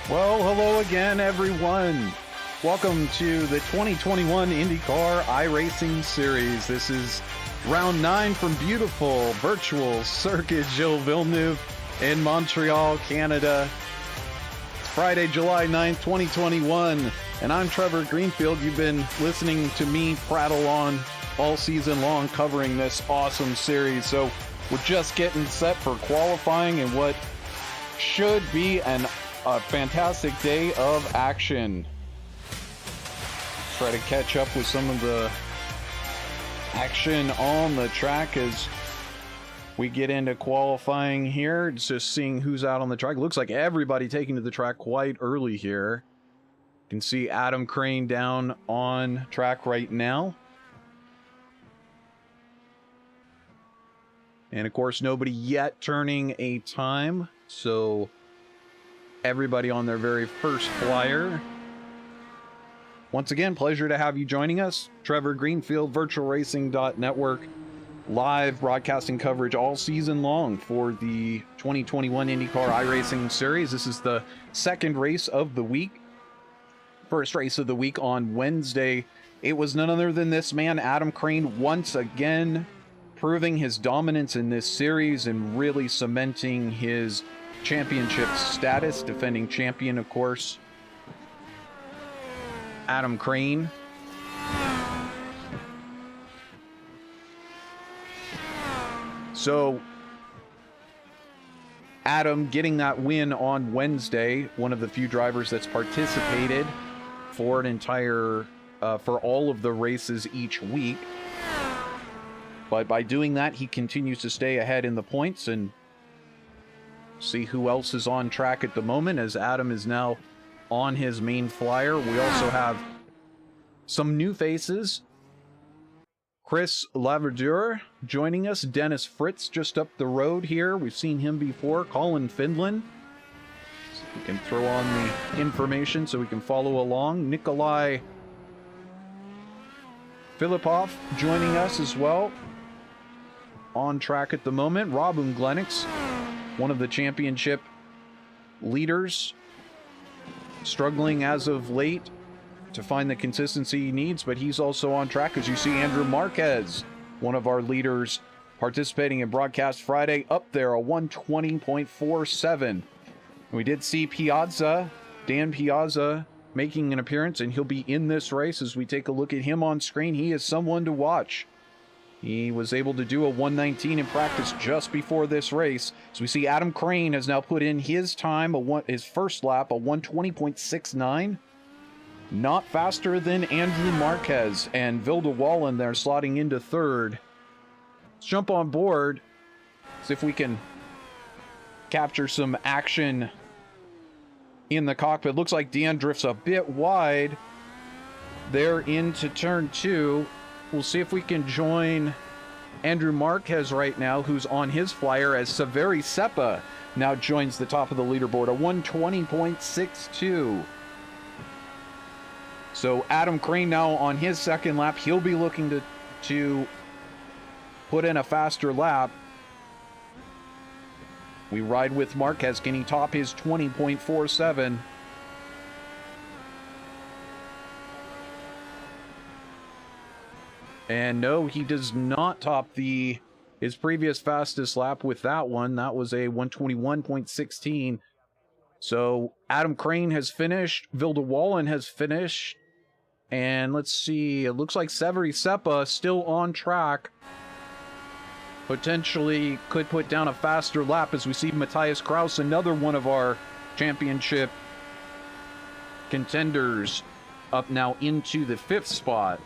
Well, hello again, everyone. Welcome to the 2021 IndyCar iRacing Series. This is round 9 from beautiful virtual circuit Gilles Villeneuve in Montreal, Canada. It's Friday, July 9th, 2021, and I'm Trevor Greenfield. You've been listening to me prattle on all season long covering this awesome series. So we're just getting set for qualifying and what should be a fantastic day of action. Try to catch up with some of the action on the track as we get into qualifying here. Just seeing who's out on the track. Looks like everybody taking to the track quite early here. You can see Adam Crane down on track right now. And of course, nobody yet turning a time. So everybody on their very first flyer. Once again, pleasure to have you joining us. Trevor Greenfield, VirtualRacing.Network, live broadcasting coverage all season long for the 2021 IndyCar iRacing Series. This is the second race of the week. First race of the week on Wednesday. It was none other than this man, Adam Crane, once again proving his dominance in this series and really cementing his championship status, defending champion, of course. Adam Crane. So, Adam getting that win on Wednesday, one of the few drivers that's participated for an entire, for all of the races each week. But by doing that, he continues to stay ahead in the points and see who else is on track at the moment as Adam is now on his main flyer. We also have some new faces. Chris Laverdure joining us. Dennis Fritz just up the road here. We've seen him before. Colin Findlin. So we can throw on the information so we can follow along. Nikolai Filipov joining us as well. On track at the moment. Robin Glenix, one of the championship leaders, struggling as of late to find the consistency he needs, but he's also on track. As you see, Andrew Marquez, one of our leaders, participating in Broadcast Friday, up there, a 120.47. We did see Piazza, Dan Piazza, making an appearance, and he'll be in this race as we take a look at him on screen. He is someone to watch. He was able to do a 119 in practice just before this race. So we see Adam Crane has now put in his time, his first lap, a 120.69. Not faster than Andrew Marquez, and Vilda Wallen there slotting into third. Let's jump on board, see if we can capture some action in the cockpit. Looks like Dan drifts a bit wide. They're into turn 2. We'll see if we can join Andrew Marquez right now, who's on his flyer, as Severi Seppa now joins the top of the leaderboard, a 120.62. So Adam Crane now on his second lap. He'll be looking to put in a faster lap. We ride with Marquez. Can he top his 20.47? And no, he does not top his previous fastest lap with that one. That was a 121.16. So Adam Crane has finished. Vilda Wallen has finished. And let's see, it looks like Severi Seppa still on track. Potentially could put down a faster lap as we see Matthias Kraus, another one of our championship contenders, up now into the 5th spot.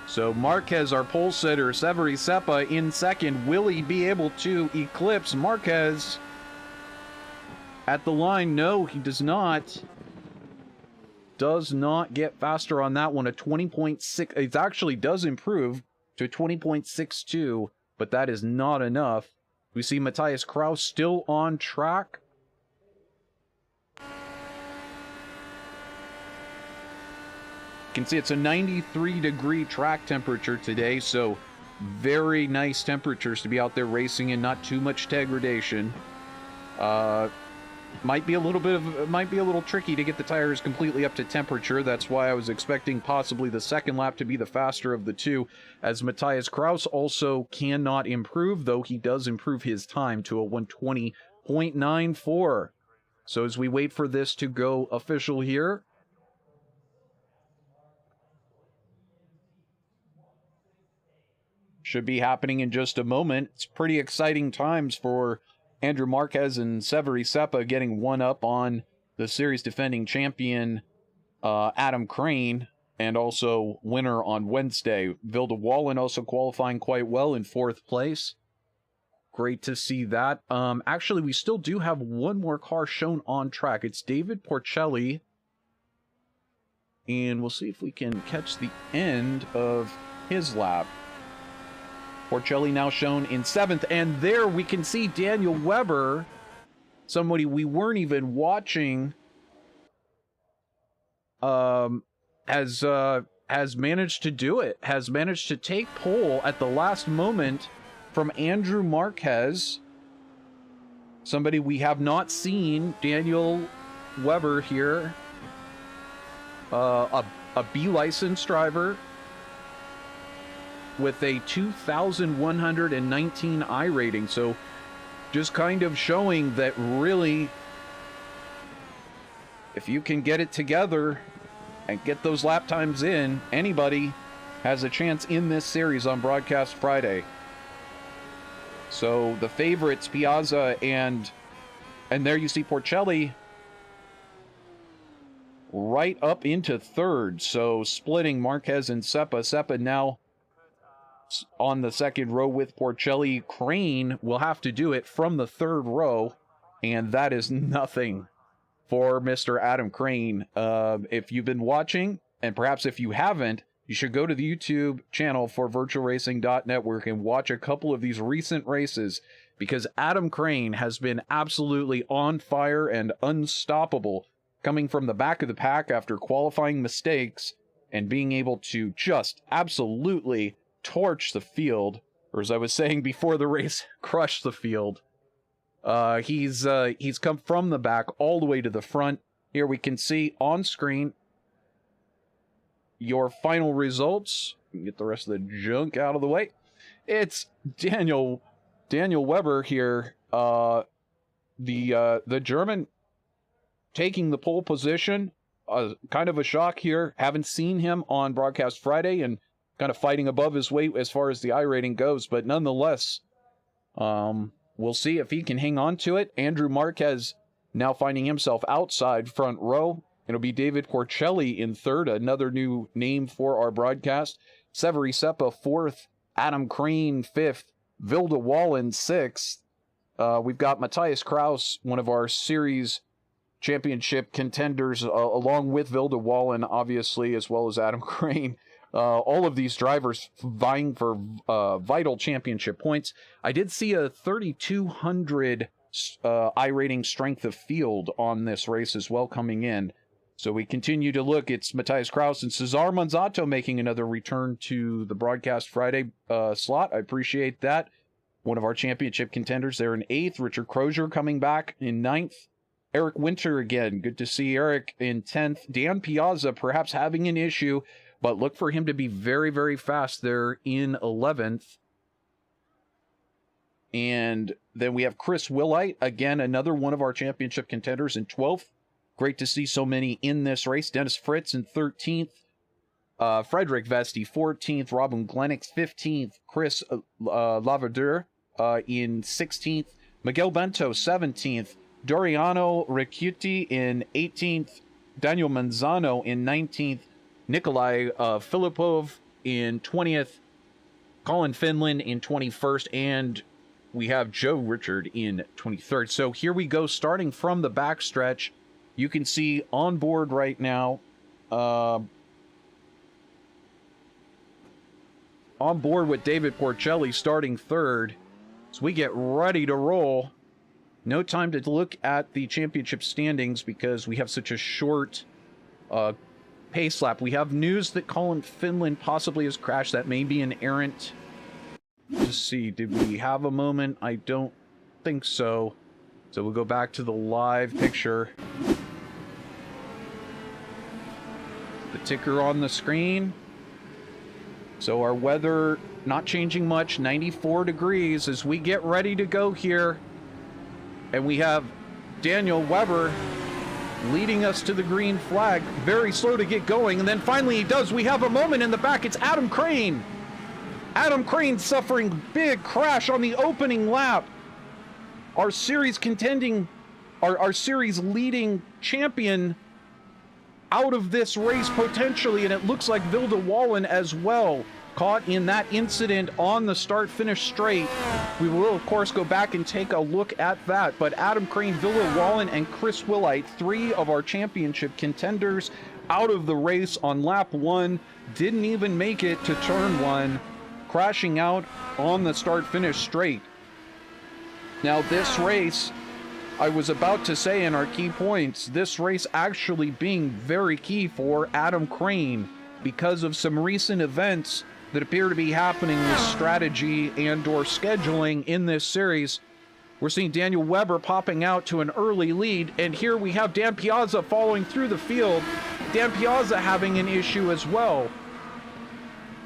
So Marquez, our pole sitter, Severi Seppa in second. Will he be able to eclipse Marquez at the line? No, he does not. Does not get faster on that one. A 20.6. It actually does improve to 20.62, but that is not enough. We see Matthias Kraus still on track. You can see it's a 93-degree track temperature today, so very nice temperatures to be out there racing in, not too much degradation. might be a little tricky to get the tires completely up to temperature. That's why I was expecting possibly the second lap to be the faster of the two, as Matthias Kraus also cannot improve, though he does improve his time to a 120.94. So as we wait for this to go official here, should be happening in just a moment. It's pretty exciting times for Andrew Marquez and Severi Seppa, getting one up on the series defending champion Adam Crane, and also winner on Wednesday. Vilde Wallen also qualifying quite well in 4th place. Great to see that. Actually, we still do have one more car shown on track. It's David Porcelli. And we'll see if we can catch the end of his lap. Porcelli now shown in 7th, and there we can see Daniel Weber, somebody we weren't even watching, has managed to do it, has managed to take pole at the last moment from Andrew Marquez, somebody we have not seen. Daniel Weber here, a B license driver, with a 2,119 iRating. So just kind of showing that really, if you can get it together and get those lap times in, anybody has a chance in this series on Broadcast Friday. So the favorites, Piazza and there you see Porcelli right up into 3rd. So splitting Marquez and Seppa. Seppa now on the 2nd row with Porcelli. Crane will have to do it from the 3rd row, and that is nothing for Mr. Adam Crane. If you've been watching, and perhaps if you haven't, you should go to the YouTube channel for VirtualRacing.Network and watch a couple of these recent races, because Adam Crane has been absolutely on fire and unstoppable, coming from the back of the pack after qualifying mistakes and being able to just absolutely torch the field, or as I was saying before the race, crush the field. He's come from the back all the way to the front. Here we can see on screen your final results. Get the rest of the junk out of the way. It's Daniel Weber here, the German, taking the pole position. Kind of a shock here. Haven't seen him on Broadcast Friday, and kind of fighting above his weight as far as the iRating goes, but nonetheless, we'll see if he can hang on to it. Andrew Marquez now finding himself outside front row. It'll be David Porcelli in 3rd, another new name for our broadcast. Severi Seppa 4th, Adam Crane 5th, Vilde Wallen 6th. We've got Matthias Kraus, one of our series championship contenders, along with Vilde Wallen, obviously, as well as Adam Crane. All of these drivers vying for vital championship points. I did see a 3,200 iRating strength of field on this race as well coming in. So we continue to look. It's Matthias Kraus and Cesar Monzato making another return to the Broadcast Friday slot. I appreciate that. One of our championship contenders there in 8th. Richard Crozier coming back in 9th. Eric Winter again. Good to see Eric in 10th. Dan Piazza perhaps having an issue, but look for him to be very, very fast there in 11th. And then we have Chris Willite, again, another one of our championship contenders in 12th. Great to see so many in this race. Dennis Fritz in 13th. Frederick Vesti, 14th. Robin Glennox, 15th. Chris Laverdure in 16th. Miguel Bento, 17th. Doriano Ricciuti in 18th. Daniel Manzano in 19th. Nikolai Filipov in 20th. Colin Finland in 21st. And we have Joe Richard in 23rd. So here we go, starting from the backstretch. You can see on board right now, on board with David Porcelli starting 3rd. So we get ready to roll. No time to look at the championship standings because we have such a short pace lap. We have news that Colin Finland possibly has crashed. That may be an errant. Let's see, did we have a moment? I don't think so. So we'll go back to the live picture. The ticker on the screen. So our weather not changing much, 94 degrees as we get ready to go here. And we have Daniel Weber leading us to the green flag. Very slow to get going, and then finally he does. We have a moment in the back. It's Adam Crane. Adam Crane suffering big crash on the opening lap. Our series contending, our series leading champion out of this race potentially, and it looks like Vilda Wallin as well, caught in that incident on the start-finish straight. We will, of course, go back and take a look at that, but Adam Crane, Vilda Wallin, and Chris Willite, 3 of our championship contenders, out of the race on lap 1, didn't even make it to turn 1, crashing out on the start-finish straight. Now, this race, I was about to say in our key points, this race actually being very key for Adam Crane because of some recent events that appear to be happening with strategy and or scheduling in this series. We're seeing Daniel Weber popping out to an early lead, and here we have Dan Piazza following through the field. Dan Piazza having an issue as well.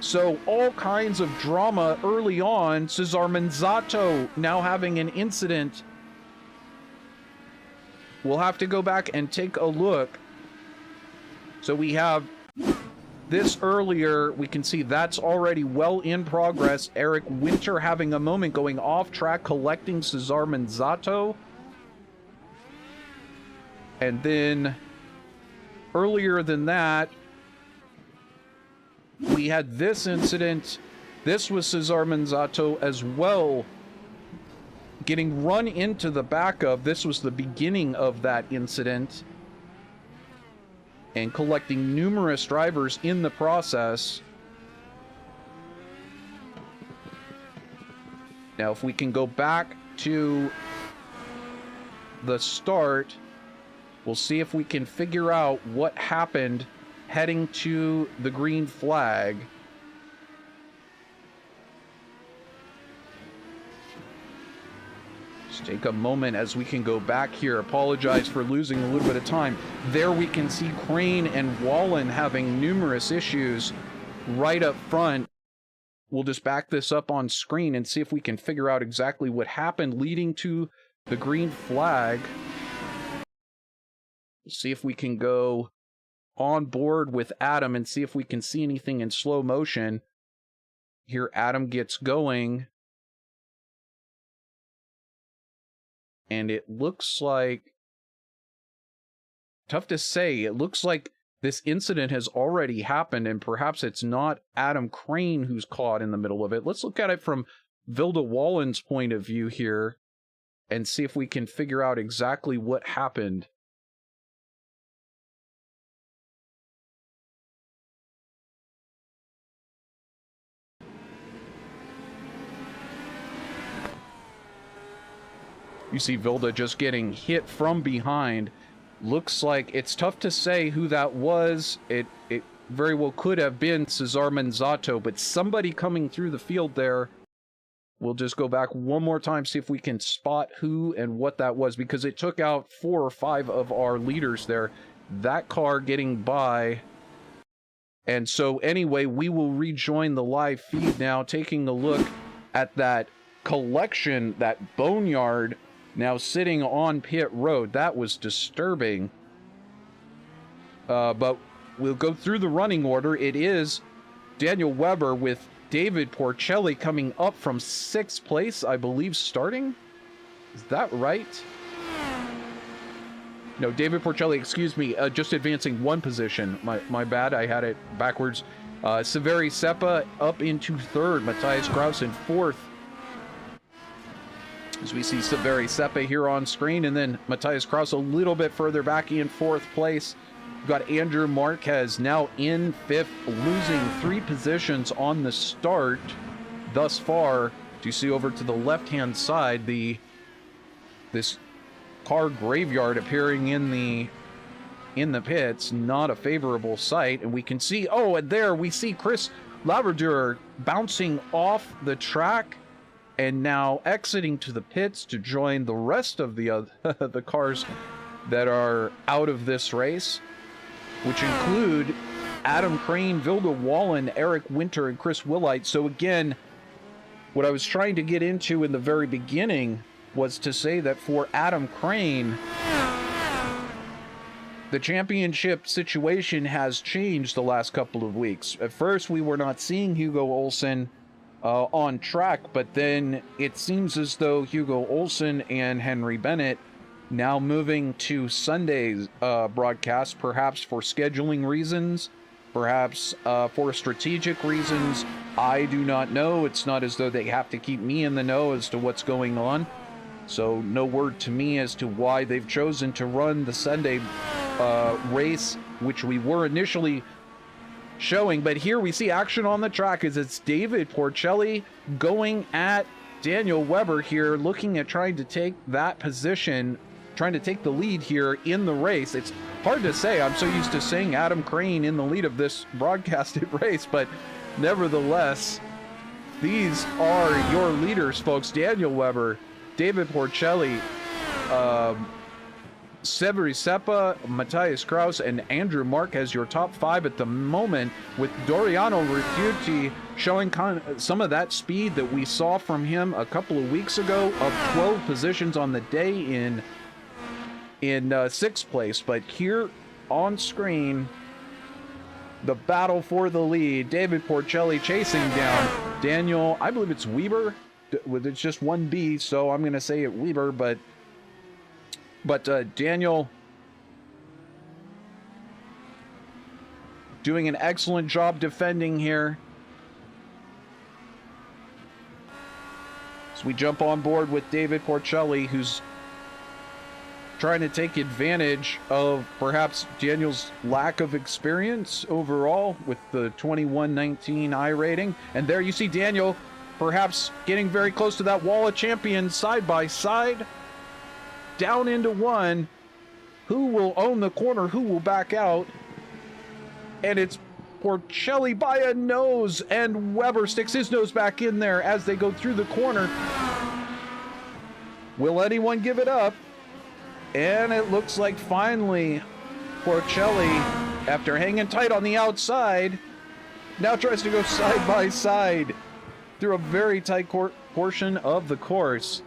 So all kinds of drama early on. Cesar Manzato now having an incident. We'll have to go back and take a look. So we have this earlier. We can see that's already well in progress. Eric Winter having a moment going off track, collecting Cesar Manzato. And then earlier than that, we had this incident. This was Cesar Manzato as well, getting run into the back of. This was the beginning of that incident, and collecting numerous drivers in the process. Now, if we can go back to the start, we'll see if we can figure out what happened heading to the green flag. Just take a moment as we can go back here. Apologize for losing a little bit of time. There we can see Crane and Wallin having numerous issues right up front. We'll just back this up on screen and see if we can figure out exactly what happened leading to the green flag. See if we can go on board with Adam and see if we can see anything in slow motion. Here Adam gets going, and it looks like, tough to say, it looks like this incident has already happened, and perhaps it's not Adam Crane who's caught in the middle of it. Let's look at it from Vilda Wallin's point of view here and see if we can figure out exactly what happened. You see Vilda just getting hit from behind. Looks like it's tough to say who that was. It very well could have been Cesar Manzato, but somebody coming through the field there. We'll just go back one more time, see if we can spot who and what that was, because it took out 4 or 5 of our leaders there. That car getting by. And so anyway, we will rejoin the live feed now, taking a look at that collection, that boneyard now sitting on pit road. That was disturbing. But we'll go through the running order. It is Daniel Weber with David Porcelli coming up from 6th place, I believe, starting. Is that right? No, David Porcelli, excuse me, just advancing 1 position. My bad, I had it backwards. Severi Seppa up into 3rd. Matthias Kraus in 4th. As we see Severi Seppa here on screen, and then Matthias Kraus a little bit further back in 4th place. We've got Andrew Marquez now in 5th, losing 3 positions on the start thus far. You see over to the left-hand side, this car graveyard appearing in the pits, not a favorable sight. And we can see, oh, and there we see Chris Laverdure bouncing off the track and now exiting to the pits to join the rest of the the cars that are out of this race, which include Adam Crane, Vilda Wallen, Eric Winter, and Chris Willite. So again, what I was trying to get into in the very beginning was to say that for Adam Crane, the championship situation has changed the last couple of weeks. At first, we were not seeing Hugo Olsson on track, but then it seems as though Hugo Olsson and Henry Bennett now moving to Sunday's broadcast, perhaps for scheduling reasons, perhaps for strategic reasons. I do not know. It's not as though they have to keep me in the know as to what's going on. So no word to me as to why they've chosen to run the Sunday race, which we were initially showing. But here we see action on the track as it's David Porcelli going at Daniel Weber here, looking at trying to take that position, trying to take the lead here in the race. It's hard to say. I'm so used to saying Adam Crane in the lead of this broadcasted race, but nevertheless, these are your leaders, folks. Daniel Weber, David Porcelli, Severi Seppa, Matthias Kraus, and Andrew Mark as your top 5 at the moment, with Doriano Ricciuti showing some of that speed that we saw from him a couple of weeks ago, up 12 positions on the day in 6th place. But here on screen, the battle for the lead, David Porcelli chasing down Daniel, I believe it's Weber, it's just one B, so I'm going to say it Weber, but Daniel doing an excellent job defending here. So we jump on board with David Porcelli, who's trying to take advantage of perhaps Daniel's lack of experience overall with the 21-19 iRating. And there you see Daniel perhaps getting very close to that wall of champions side by side. Down into one. Who will own the corner? Who will back out? And it's Porcelli by a nose, and Weber sticks his nose back in there as they go through the corner. Will anyone give it up? And it looks like finally Porcelli, after hanging tight on the outside, now tries to go side by side through a very tight portion of the course.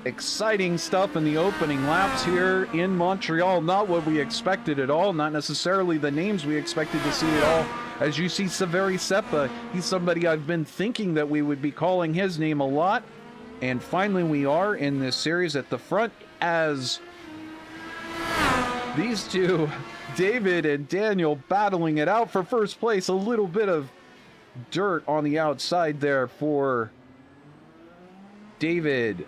Exciting stuff in the opening laps here in Montreal. Not what we expected at all. Not necessarily the names we expected to see at all. As you see, Severi Seppa, he's somebody I've been thinking that we would be calling his name a lot. And finally we are in this series at the front as these two, David and Daniel, battling it out for first place. A little bit of dirt on the outside there for David.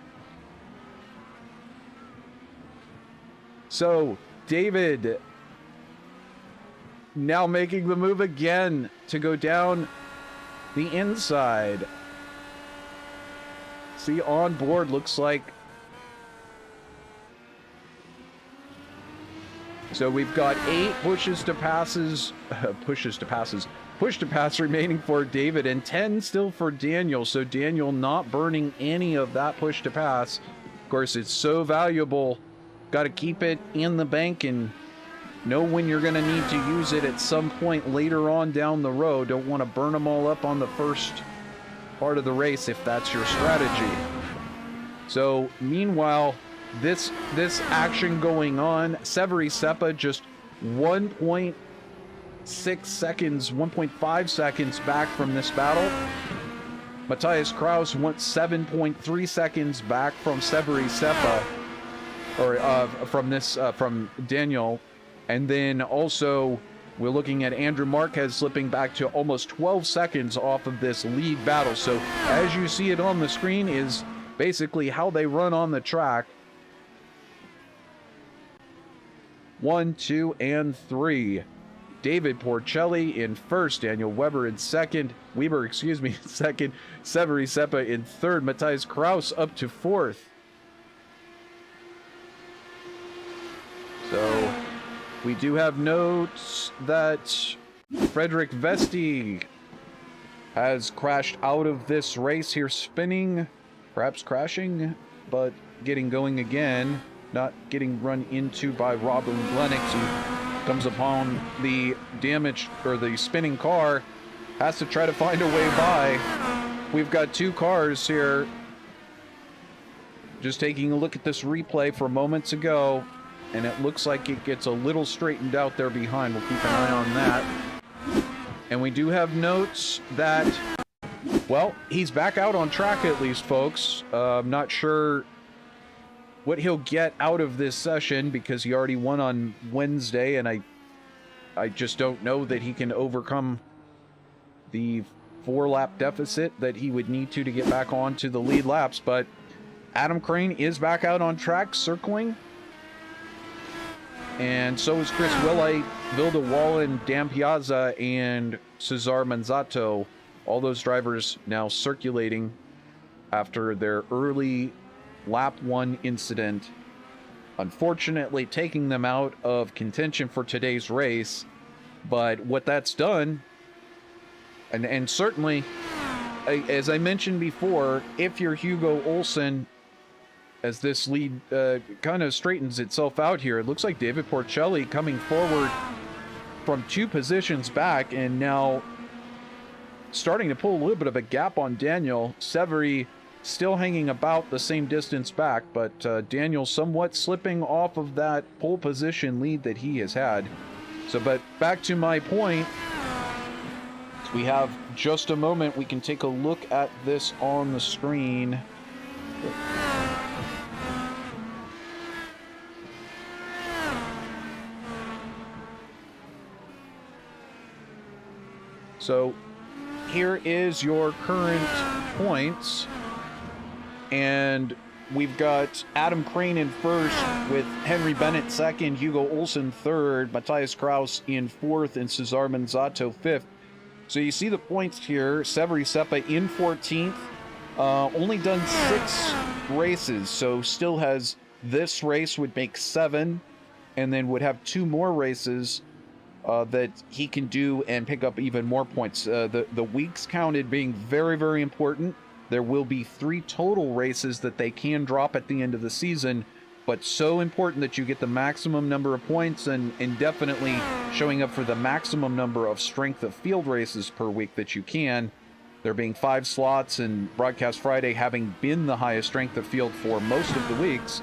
So, David now making the move again to go down the inside. See, on board, looks like. So we've got 8 push to pass remaining for David, and 10 still for Daniel. So Daniel not burning any of that push to pass. Of course, it's so valuable. Got to keep it in the bank and know when you're going to need to use it at some point later on down the road. Don't want to burn them all up on the first part of the race if that's your strategy. So meanwhile, this action going on, Severi Seppa just 1.6 seconds, 1.5 seconds back from this battle. Matthias Kraus went 7.3 seconds back from Severi Seppa. Or from Daniel. And then also we're looking at Andrew Marquez slipping back to almost 12 seconds off of this lead battle. So as you see it on the screen is basically how they run on the track. 1, 2, and 3. David Porcelli in first, Daniel Weber in second, second, Severi Seppa in third, Matthias Kraus up to fourth. So we do have notes that Frederick Vesti has crashed out of this race here, spinning, perhaps crashing, but getting going again, not getting run into by Robin Lennox, who comes upon the damaged or the spinning car, has to try to find a way by. We've got two cars here. Just taking a look at this replay from moments ago, and it looks like it gets a little straightened out there behind. We'll keep an eye on that. And we do have notes that, well, he's back out on track at least, folks. I'm not sure what he'll get out of this session because he already won on Wednesday, and I just don't know that he can overcome the 4-lap deficit that he would need to get back onto the lead laps. But Adam Crane is back out on track, circling. And so is Chris Willite, Vilda Wallen, Dan Piazza, and Cesar Manzato. All those drivers now circulating after their early lap 1 incident. Unfortunately, taking them out of contention for today's race. But what that's done, and certainly, as I mentioned before, if you're Hugo Olsson, as this lead kind of straightens itself out here, it looks like David Porcelli coming forward from 2 positions back and now starting to pull a little bit of a gap on Daniel. Severi still hanging about the same distance back, but Daniel somewhat slipping off of that pole position lead that he has had. So, but back to my point, we have just a moment. We can take a look at this on the screen. So here is your current points, and we've got Adam Crane in first with Henry Bennett second, Hugo Olsson third, Matthias Kraus in fourth, and Cesar Manzato fifth. So you see the points here. Severi Seppa in 14th, only done 6 races, so still has this race would make 7, and then would have 2 more races that he can do and pick up even more points. The weeks counted being very, very important. There will be 3 total races that they can drop at the end of the season, but so important that you get the maximum number of points and definitely showing up for the maximum number of strength of field races per week that you can. There being 5 slots, and Broadcast Friday having been the highest strength of field for most of the weeks.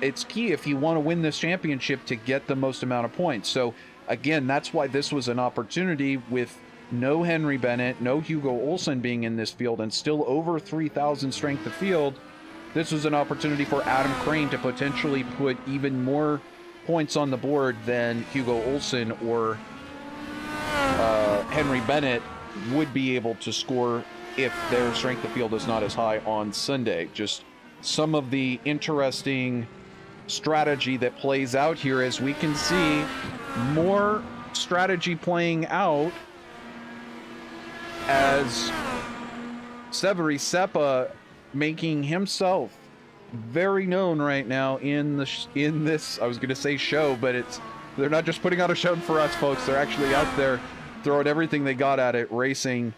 It's key if you want to win this championship to get the most amount of points. So again, that's why this was an opportunity with no Henry Bennett, no Hugo Olsson being in this field, and still over 3,000 strength of field. This was an opportunity for Adam Crane to potentially put even more points on the board than Hugo Olsson or Henry Bennett would be able to score if their strength of field is not as high on Sunday. Just some of the interesting strategy that plays out here, as we can see more strategy playing out as Severi Seppa making himself very known right now in this, I was going to say show, but they're not just putting on a show for us, folks. They're actually out there throwing everything they got at it, racing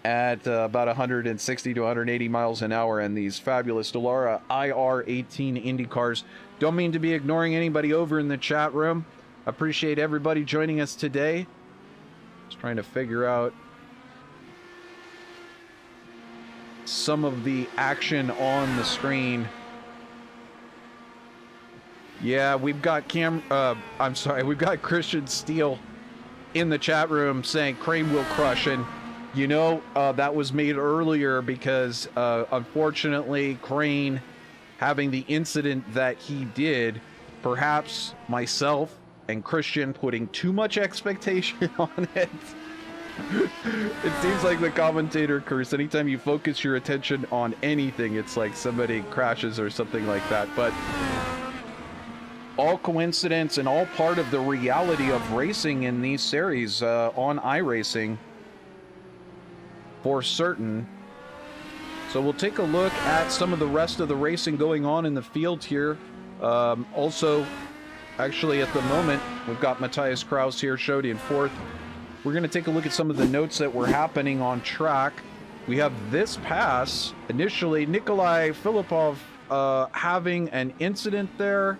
at about 160 to 180 miles an hour in these fabulous Dallara IR18 IndyCars. Don't mean to be ignoring anybody over in the chat room. Appreciate everybody joining us today. Just trying to figure out some of the action on the screen. Yeah, we've got we've got Christian Steele in the chat room saying Crane will crush, and you know, that was made earlier because unfortunately Crane having the incident that he did, perhaps myself and Christian putting too much expectation on it. It seems like the commentator curse. Anytime you focus your attention on anything, it's like somebody crashes or something like that. But all coincidence and all part of the reality of racing in these series on iRacing for certain. So we'll take a look at some of the rest of the racing going on in the field here. Also, actually at the moment, we've got Matthias Kraus here, showed in fourth. we're going to take a look at some of the notes that were happening on track. We have this pass. Initially, Nikolai Filipov having an incident there.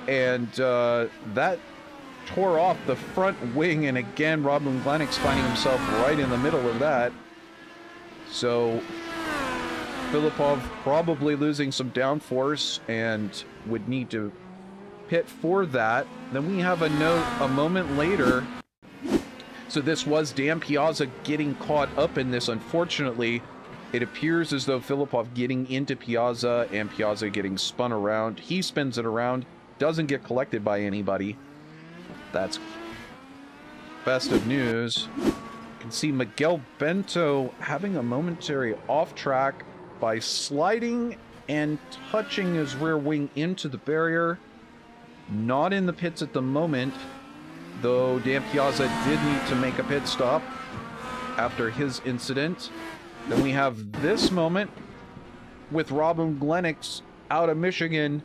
And that tore off the front wing, and again, Robin Glennick's finding himself right in the middle of that. So Filipov probably losing some downforce and would need to pit for that. Then we have a note a moment later. So this was Dan Piazza getting caught up in this. Unfortunately, it appears as though Filipov getting into Piazza and Piazza getting spun around. He spins it around, doesn't get collected by anybody. That's best of news. You can see Miguel Bento having a momentary off track by sliding and touching his rear wing into the barrier. Not in the pits at the moment, though Dan Piazza did need to make a pit stop after his incident. Then we have this moment with Robin Glennick out of Michigan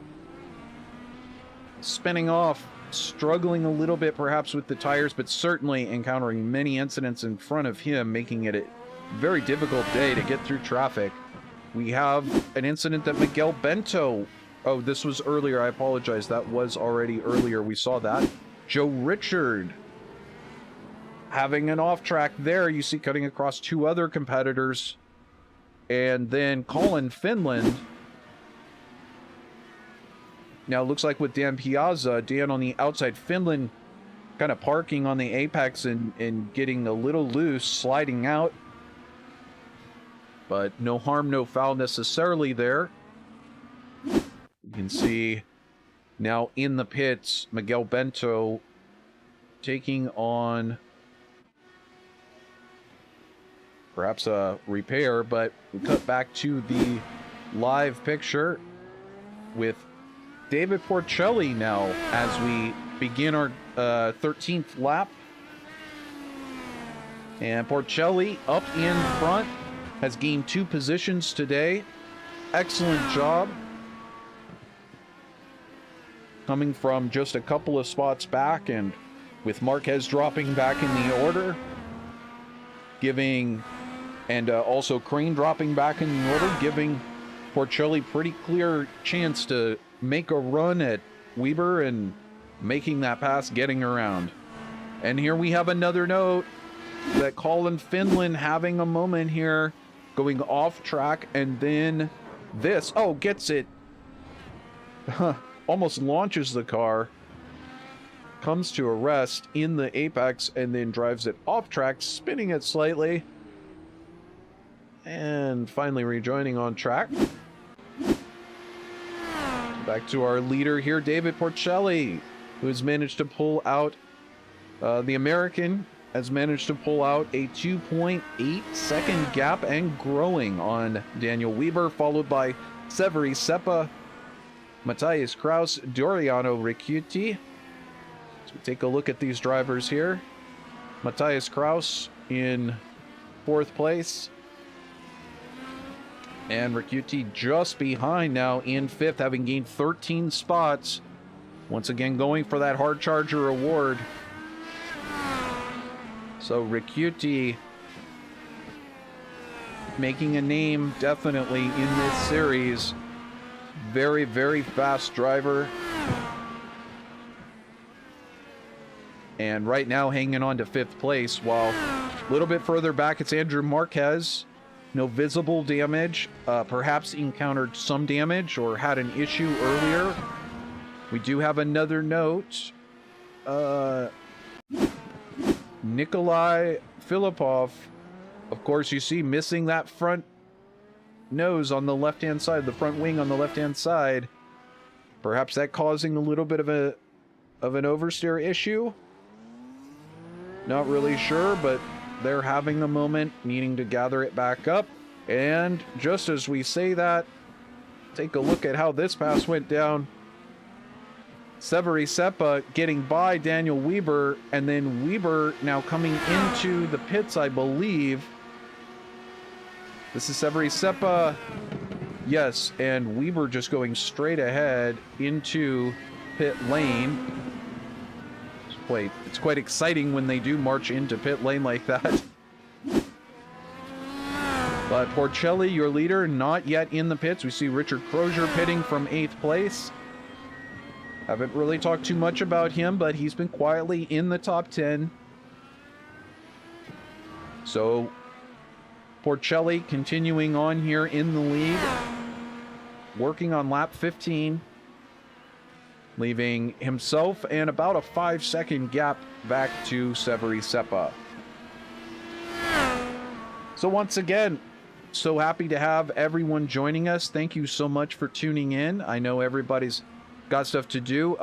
spinning off, struggling a little bit perhaps with the tires, but certainly encountering many incidents in front of him, making it a very difficult day to get through traffic. We have an incident that Miguel Bento... Oh, this was earlier. I apologize. That was already earlier. We saw that. Joe Richard having an off track there. You see cutting across two other competitors. And then Colin Finland. Now, it looks like with Dan Piazza, Dan on the outside, Finland kind of parking on the apex and getting a little loose, sliding out. But no harm, no foul necessarily there. You can see now in the pits, Miguel Bento taking on perhaps a repair, but we cut back to the live picture with David Porcelli now as we begin our 13th lap. And Porcelli up in front has gained 2 positions today. Excellent job. Coming from just a couple of spots back, and with Marquez dropping back in the order, giving, and also Crane dropping back in the order, giving Porcelli pretty clear chance to make a run at Weber and making that pass, getting around. And here we have another note that Colin Finland having a moment here, going off track, and then this, oh, gets it. Almost launches the car, comes to a rest in the apex, and then drives it off track, spinning it slightly, and finally rejoining on track. Back to our leader here, David Porcelli, who has managed to pull out, the American has managed to pull out a 2.8 second gap and growing on Daniel Weber, followed by Severi Seppa, Matthias Kraus, Doriano Ricciuti. So we take a look at these drivers here. Matthias Kraus in 4th place. And Ricciuti just behind now in 5th, having gained 13 spots. Once again going for that hard charger award. So Ricciuti making a name definitely in this series. Very, very fast driver. And right now hanging on to 5th place, while a little bit further back it's Andrew Marquez. No visible damage. Perhaps encountered some damage or had an issue earlier. We do have another note. Nikolai Filipov, of course, you see missing that front nose on the left-hand side, the front wing on the left-hand side. Perhaps that causing a little bit of an oversteer issue. Not really sure, but they're having a moment, needing to gather it back up. And just as we say that, take a look at how this pass went down. Severi Seppa getting by Daniel Weber, and then Weber now coming into the pits, I believe. This is Severi Seppa. Yes, and Weber just going straight ahead into pit lane. It's quite exciting when they do march into pit lane like that. But Porcelli, your leader, not yet in the pits. We see Richard Crozier pitting from 8th place. Haven't really talked too much about him, but he's been quietly in the top 10. So Porcelli continuing on here in the lead, working on lap 15, leaving himself and about a 5-second gap back to Severi Seppa. So once again, so happy to have everyone joining us. Thank you so much for tuning in. I know everybody's got stuff to do.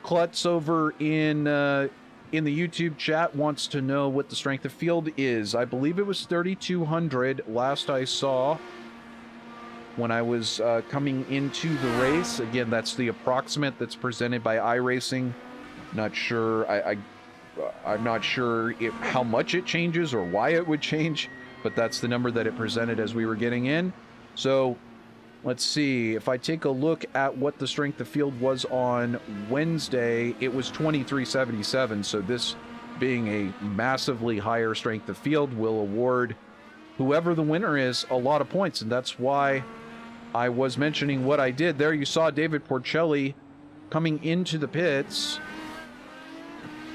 Klutz over in the YouTube chat wants to know what the strength of field is. I believe it was 3,200 last I saw when I was coming into the race. Again, that's the approximate that's presented by iRacing. Not sure. I'm not sure how much it changes or why it would change, but that's the number that it presented as we were getting in. So let's see. If I take a look at what the strength of field was on Wednesday, it was 2377. So this being a massively higher strength of field will award whoever the winner is a lot of points. And that's why I was mentioning what I did. There you saw David Porcelli coming into the pits.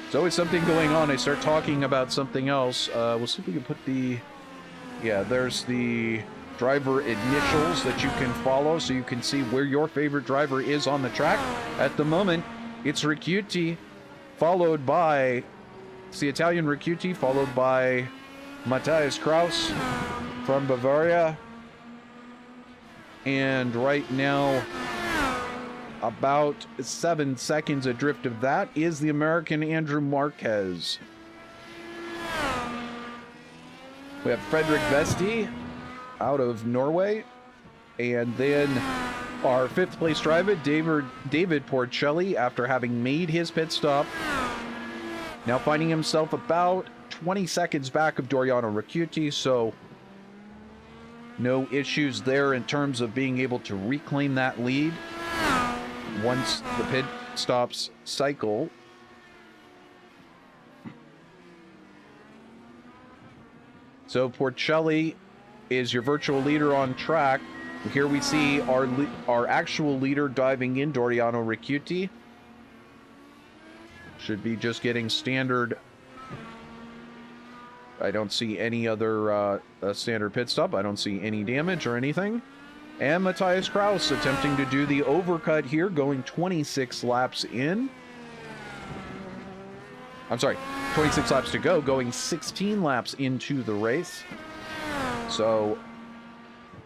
There's always something going on. I start talking about something else. We'll see if we can put the... Yeah, there's the driver initials that you can follow so you can see where your favorite driver is on the track. At the moment, it's Ricciuti, followed by... It's the Italian Ricciuti, followed by Matthias Kraus from Bavaria. And right now, about 7 seconds adrift of that is the American Andrew Marquez. We have Frederick Vesti out of Norway. And then our 5th place driver, David Porcelli, after having made his pit stop, now finding himself about 20 seconds back of Doriano Ricciuti. So no issues there in terms of being able to reclaim that lead once the pit stops cycle. So Porcelli is your virtual leader on track. Here we see our actual leader diving in, Doriano Ricciuti. Should be just getting standard. I don't see any other standard pit stop. I don't see any damage or anything. And Matthias Kraus attempting to do the overcut here, going 26 laps in. I'm sorry, 26 laps to go, going 16 laps into the race. So,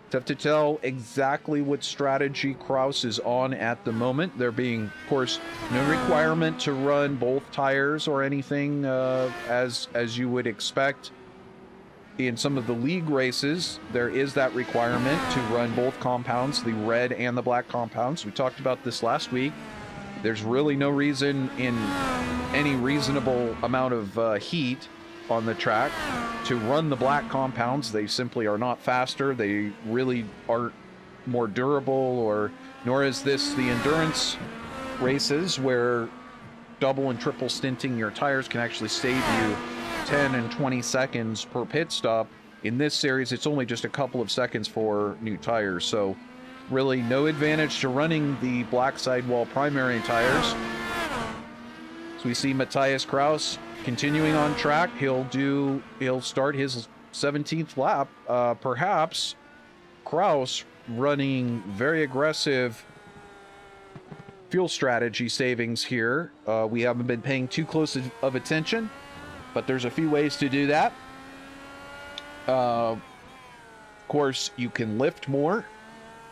tough to tell exactly what strategy Kraus is on at the moment. There being, of course, no requirement to run both tires or anything as you would expect. In some of the league races, there is that requirement to run both compounds, the red and the black compounds. We talked about this last week. There's really no reason in any reasonable amount of heat on the track to run the black compounds. They simply are not faster. They really aren't more durable, or nor is this the endurance races where double and triple stinting your tires can actually save you 10 and 20 seconds per pit stop. In this series, it's only just a couple of seconds for new tires. So really no advantage to running the black sidewall primary tires. So we see Matthias Kraus continuing on track. He'll start his 17th lap. Perhaps Kraus running very aggressive fuel strategy savings here. We haven't been paying too close of attention, but there's a few ways to do that. Of course, you can lift more.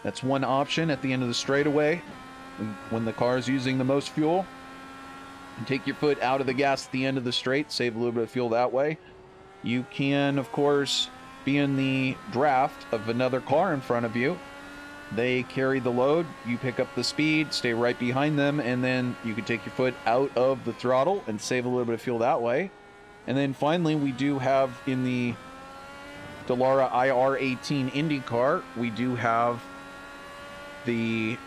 That's one option at the end of the straightaway when the car is using the most fuel. And take your foot out of the gas at the end of the straight, save a little bit of fuel that way. You can, of course, be in the draft of another car in front of you. They carry the load, you pick up the speed, stay right behind them, and then you can take your foot out of the throttle and save a little bit of fuel that way. And then finally, we do have in the Dallara iR18 IndyCar, we do have the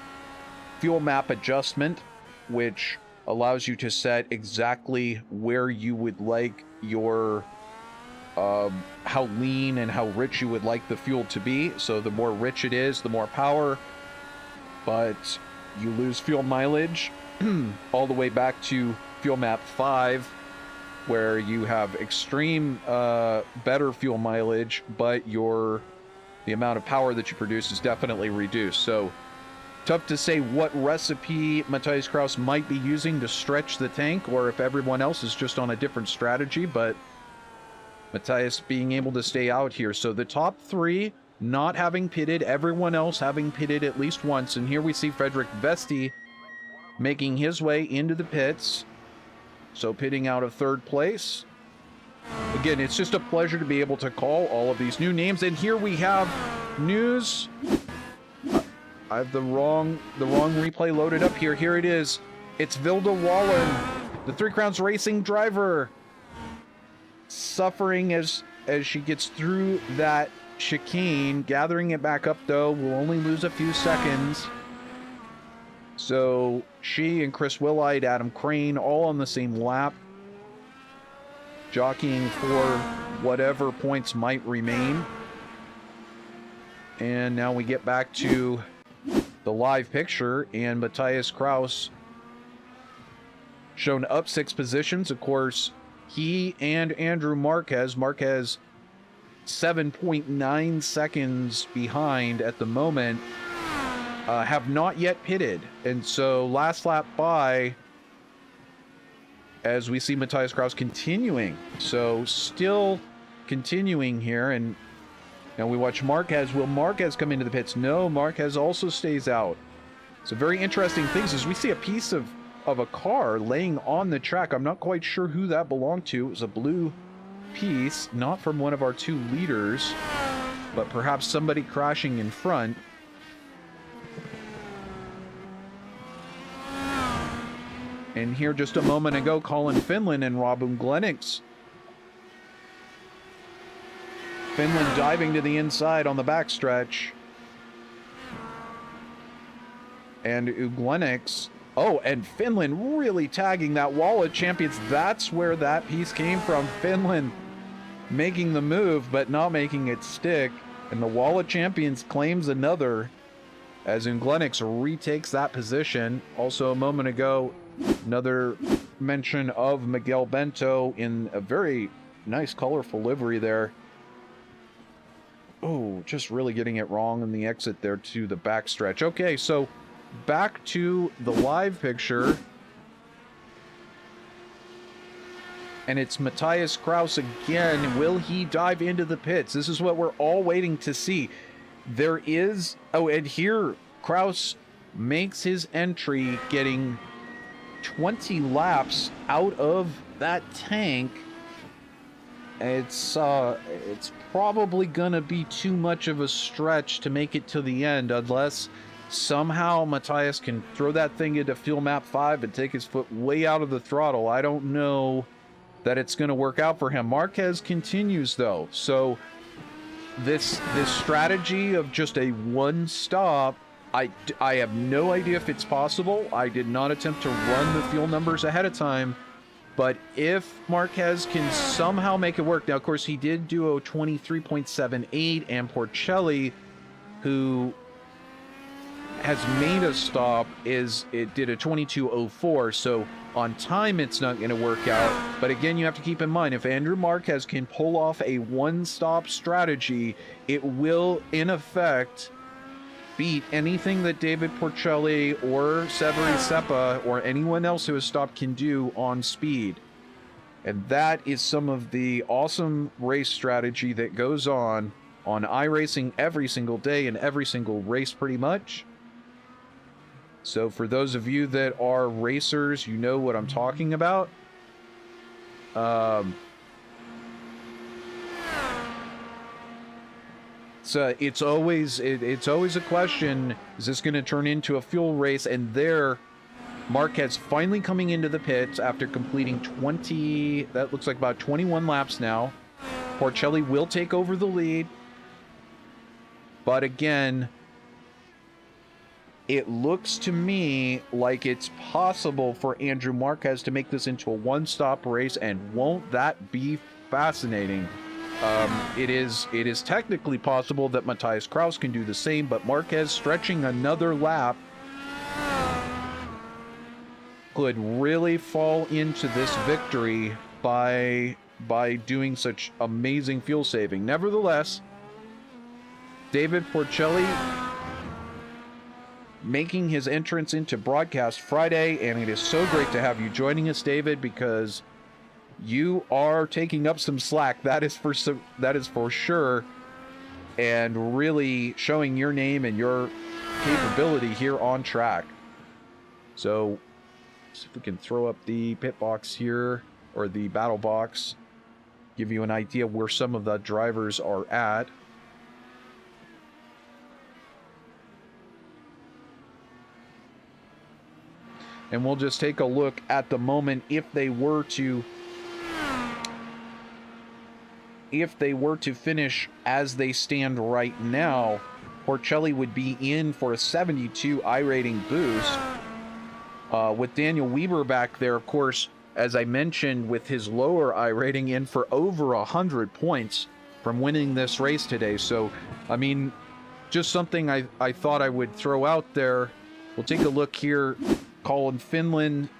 fuel map adjustment, which allows you to set exactly where you would like your how lean and how rich you would like the fuel to be. So the more rich it is, the more power, but you lose fuel mileage all the way back to fuel map 5, where you have extreme better fuel mileage, but the amount of power that you produce is definitely reduced. So tough to say what recipe Matthias Kraus might be using to stretch the tank, or if everyone else is just on a different strategy, but Matthias being able to stay out here. So the top 3 not having pitted, everyone else having pitted at least once. And here we see Frederick Vesti making his way into the pits. So pitting out of 3rd place. Again, it's just a pleasure to be able to call all of these new names. And here we have news. I have the wrong replay loaded up here. Here it is. It's Vilda Wallen, the Three Crowns Racing driver, suffering as she gets through that chicane. Gathering it back up, though, will only lose a few seconds. So she and Chris Willide, Adam Crane, all on the same lap, jockeying for whatever points might remain. And now we get back to the live picture, and Matthias Kraus shown up 6 positions. Of course, he and Andrew Marquez 7.9 seconds behind at the moment, have not yet pitted. And so last lap by, as we see Matthias Kraus continuing. So still continuing here. And now we watch Marquez. Will Marquez come into the pits? No, Marquez also stays out. So very interesting things as we see a piece of a car laying on the track. I'm not quite sure who that belonged to. It was a blue piece, not from one of our 2 leaders, but perhaps somebody crashing in front. And here just a moment ago, Colin Finland and Robin Glenix. Finland diving to the inside on the backstretch. And Glenix. Oh, and Finland really tagging that wall of champions. That's where that piece came from. Finland making the move, but not making it stick. And the wall of champions claims another as Glenix retakes that position. Also a moment ago, another mention of Miguel Bento in a very nice colorful livery there. Oh, just really getting it wrong in the exit there to the backstretch. Okay, so back to the live picture. And it's Matthias Kraus again. Will he dive into the pits? This is what we're all waiting to see. There is... Oh, and here Kraus makes his entry, getting 20 laps out of that tank. It's probably gonna be too much of a stretch to make it to the end, unless somehow Matthias can throw that thing into fuel map 5 and take his foot way out of the throttle. I don't know that it's going to work out for him. Marquez continues, though. So this strategy of just a one stop, I have no idea if it's possible. I did not attempt to run the fuel numbers ahead of time. But if Marquez can somehow make it work... Now, of course, he did do a 23.78, and Porcelli, who has made a stop, it did a 22.04, so on time it's not going to work out. But again, you have to keep in mind, if Andrew Marquez can pull off a one-stop strategy, it will, in effect, beat anything that David Porcelli or Severi Seppa or anyone else who has stopped can do on speed. And that is some of the awesome race strategy that goes on iRacing every single day and every single race pretty much. So for those of you that are racers, you know what I'm talking about. So it's always a question, is this going to turn into a fuel race? And there, Marquez finally coming into the pits after completing 20, that looks like about 21 laps now. Porcelli will take over the lead. But again, it looks to me like it's possible for Andrew Marquez to make this into a one-stop race, and won't that be fascinating? It is technically possible that Matthias Kraus can do the same, but Marquez stretching another lap could really fall into this victory by doing such amazing fuel saving. Nevertheless, David Porcelli making his entrance into Broadcast Friday, and it is so great to have you joining us, David, because you are taking up some slack. That is for sure, and really showing your name and your capability here on track. So, see if we can throw up the pit box here, or the battle box, give you an idea where some of the drivers are at. And we'll just take a look at the moment. If they were to finish as they stand right now, Porcelli would be in for a 72 iRating boost. With Daniel Weber back there, of course, as I mentioned, with his lower iRating, in for over 100 points from winning this race today. So, I mean, just something I thought I would throw out there. We'll take a look here. Colin Finland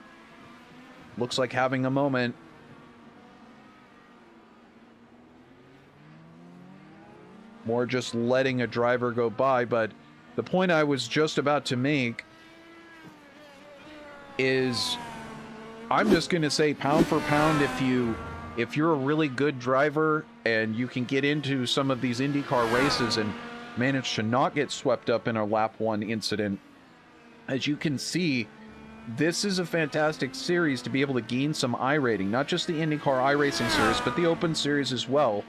looks like having a moment. More just letting a driver go by, but the point I was just about to make is, I'm just going to say, pound for pound, if you're a really good driver and you can get into some of these IndyCar races and manage to not get swept up in a lap 1 incident, as you can see, this is a fantastic series to be able to gain some iRating. Not just the IndyCar iRacing series, but the Open Series as well.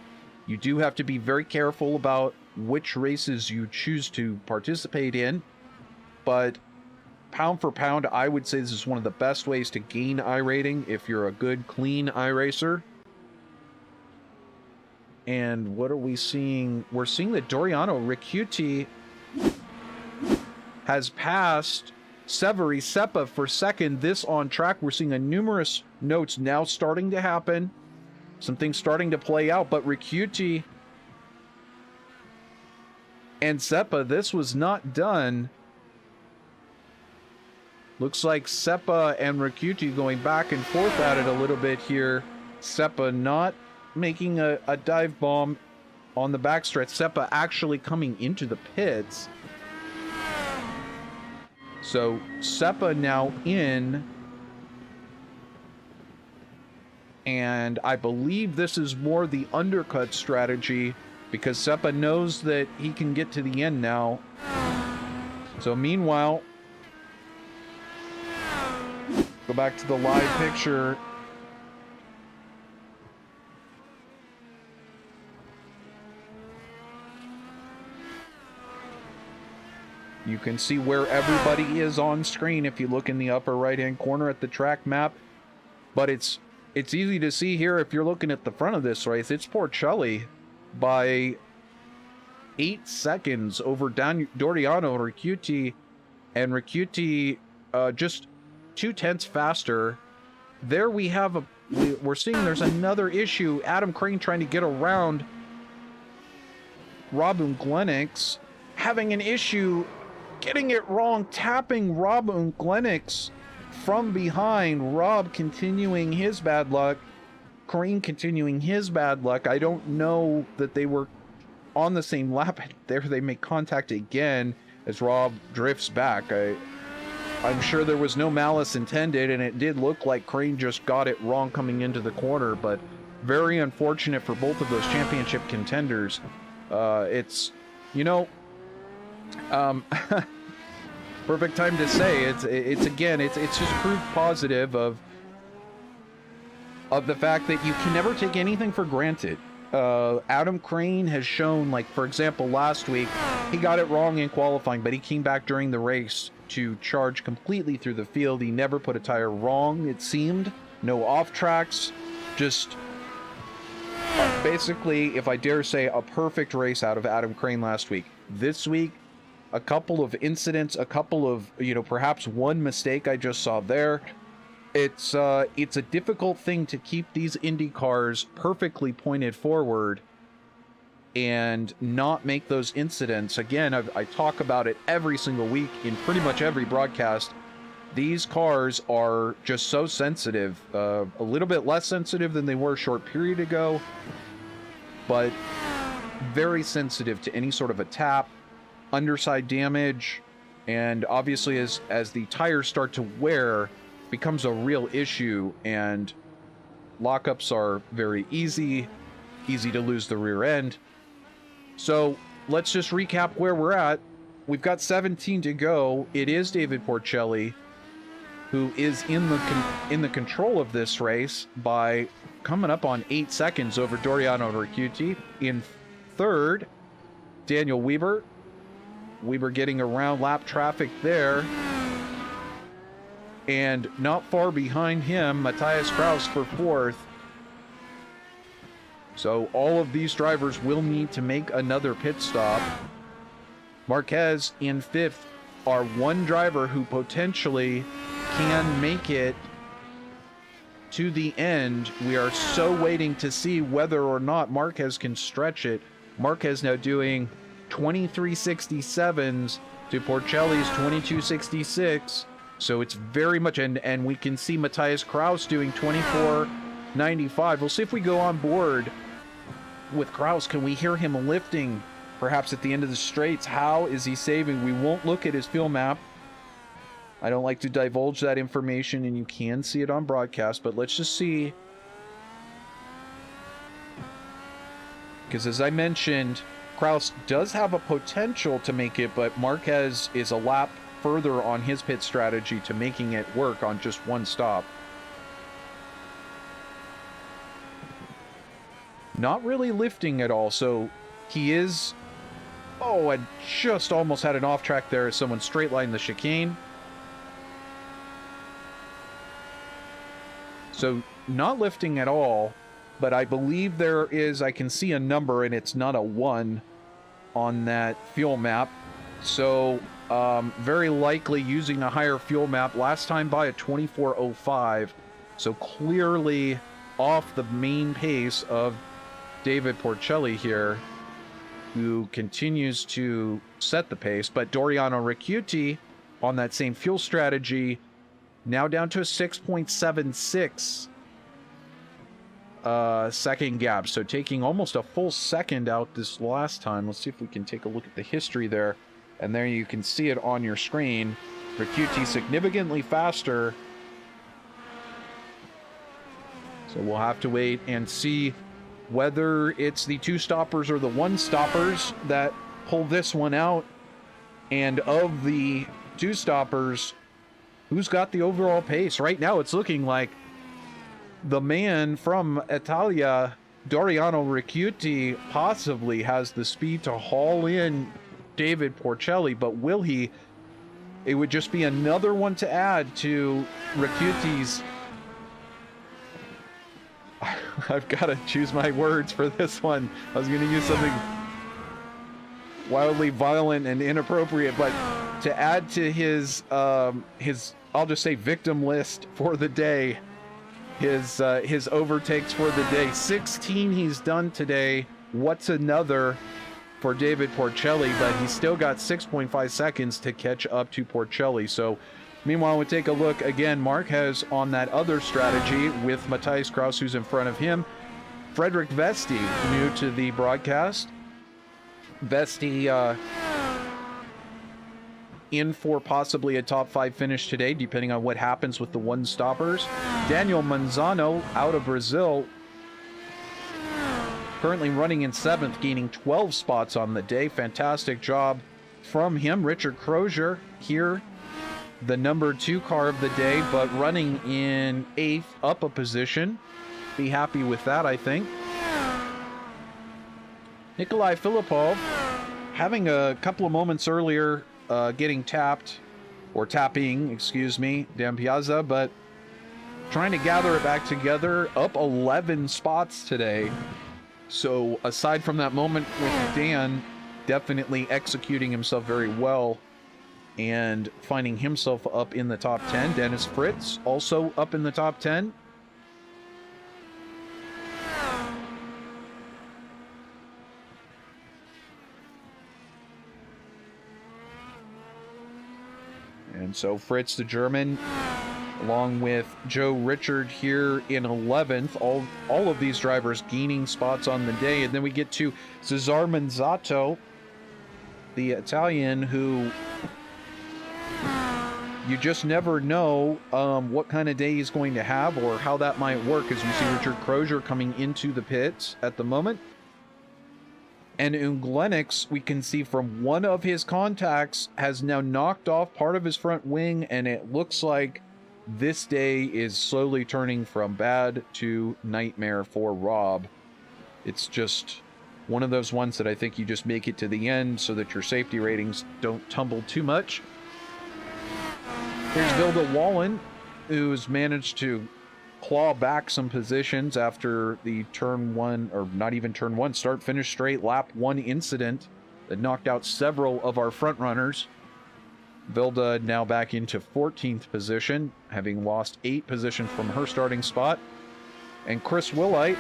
You do have to be very careful about which races you choose to participate in, but pound for pound, I would say this is one of the best ways to gain iRating if you're a good, clean iRacer. And what are we seeing? We're seeing that Doriano Ricciuti has passed Severi Seppa for second. This on track, we're seeing a numerous notes now starting to happen. Some things starting to play out, but Ricciuti and Seppa, this was not done. Looks like Seppa and Ricciuti going back and forth at it a little bit here. Seppa not making a dive bomb on the backstretch. Seppa actually coming into the pits. So Seppa now in, and I believe this is more the undercut strategy, because Seppa knows that he can get to the end now. So meanwhile, go back to the live picture. You can see where everybody is on screen if you look in the upper right-hand corner at the track map. But it's easy to see here if you're looking at the front of this race. It's Porcelli by 8 seconds over Doriano Ricciuti, and Ricciuti just 0.2 faster. There we have we're seeing there's another issue. Adam Crane trying to get around Rob Glenix, having an issue, getting it wrong, tapping Rob Glenix from behind. Rob continuing his bad luck. Crane continuing his bad luck. I don't know that they were on the same lap. There they make contact again as Rob drifts back. I'm sure there was no malice intended, and it did look like Crane just got it wrong coming into the corner, but very unfortunate for both of those championship contenders. It's, you know, perfect time to say it's again, it's just proof positive of the fact that you can never take anything for granted. Adam Crane has shown, like, for example, last week, he got it wrong in qualifying, but he came back during the race to charge completely through the field. He never put a tire wrong, it seemed. No off tracks. Just basically, if I dare say, a perfect race out of Adam Crane last week. This week, a couple of incidents, a couple of, perhaps one mistake I just saw there. It's a difficult thing to keep these Indy cars perfectly pointed forward and not make those incidents. Again, I talk about it every single week in pretty much every broadcast. These cars are just so sensitive, a little bit less sensitive than they were a short period ago, but very sensitive to any sort of a tap, underside damage, and obviously as the tires start to wear, becomes a real issue, and lockups are very easy to lose the rear end. So let's just recap where we're at. We've got 17 to go. It is David Porcelli who is in the control of this race by coming up on 8 seconds over Doriano Ricciuti. In third, Daniel Weber. Weber getting around lap traffic there. And not far behind him, Matthias Kraus for fourth. So all of these drivers will need to make another pit stop. Marquez in fifth, our one driver who potentially can make it to the end. We are so waiting to see whether or not Marquez can stretch it. Marquez now doing 23.67s to Porcelli's 22.66. So it's very much, and we can see Matthias Kraus doing 24.95. We'll see if we go on board with Kraus. Can we hear him lifting perhaps at the end of the straights? How is he saving? We won't look at his fuel map. I don't like to divulge that information, and you can see it on broadcast, but let's just see. Because as I mentioned, Kraus does have a potential to make it, but Marquez is a lap further on his pit strategy to making it work on just one stop. Not really lifting at all, so he is... Oh, and just almost had an off track there as someone straight lined the chicane. So not lifting at all, but I believe there is, I can see a number and it's not a 1 on that fuel map. So very likely using a higher fuel map. Last time by a 24.05. So clearly off the main pace of David Porcelli here, who continues to set the pace. But Doriano Ricciuti on that same fuel strategy, now down to a 6.76 second gap. So taking almost a full second out this last time. Let's see if we can take a look at the history there. And there you can see it on your screen. Ricciuti significantly faster. So we'll have to wait and see whether it's the two stoppers or the one stoppers that pull this one out. And of the two stoppers, who's got the overall pace? Right now it's looking like the man from Italia, Doriano Ricciuti, possibly has the speed to haul in David Porcelli, but will he? It would just be another one to add to Ricciuti's... I've got to choose my words for this one. I was going to use something wildly violent and inappropriate, but to add to his I'll just say victim list for the day, his overtakes for the day. 16 he's done today. What's another for David Porcelli? But he's still got 6.5 seconds to catch up to Porcelli. So meanwhile, we take a look again. Marquez on that other strategy with Matthias Kraus, who's in front of him. Frederick Vesti, new to the broadcast. Vesti in for possibly a top 5 finish today, depending on what happens with the one stoppers. Daniel Manzano out of Brazil, currently running in 7th, gaining 12 spots on the day. Fantastic job from him. Richard Crozier here, the number 2 car of the day, but running in 8th, up a position. Be happy with that, I think. Nikolai Filipov having a couple of moments earlier, getting tapped, or tapping, excuse me, Dan Piazza, but trying to gather it back together, up 11 spots today. So aside from that moment with Dan, definitely executing himself very well and finding himself up in the top 10. Dennis Fritz also up in the top 10. And so Fritz, the German, along with Joe Richard here in 11th. All of these drivers gaining spots on the day. And then we get to Cesar Manzato, the Italian, who you just never know what kind of day he's going to have or how that might work, as you see Richard Crozier coming into the pits at the moment. And Unglenix, we can see from one of his contacts, has now knocked off part of his front wing, and it looks like this day is slowly turning from bad to nightmare for Rob. It's just one of those ones that I think you just make it to the end so that your safety ratings don't tumble too much. Here's Vilda Wallen, who's managed to claw back some positions after the turn one, or not even turn one, start finish straight lap one incident that knocked out several of our front runners. Vilda now back into 14th position, having lost 8 positions from her starting spot. And Chris Willite,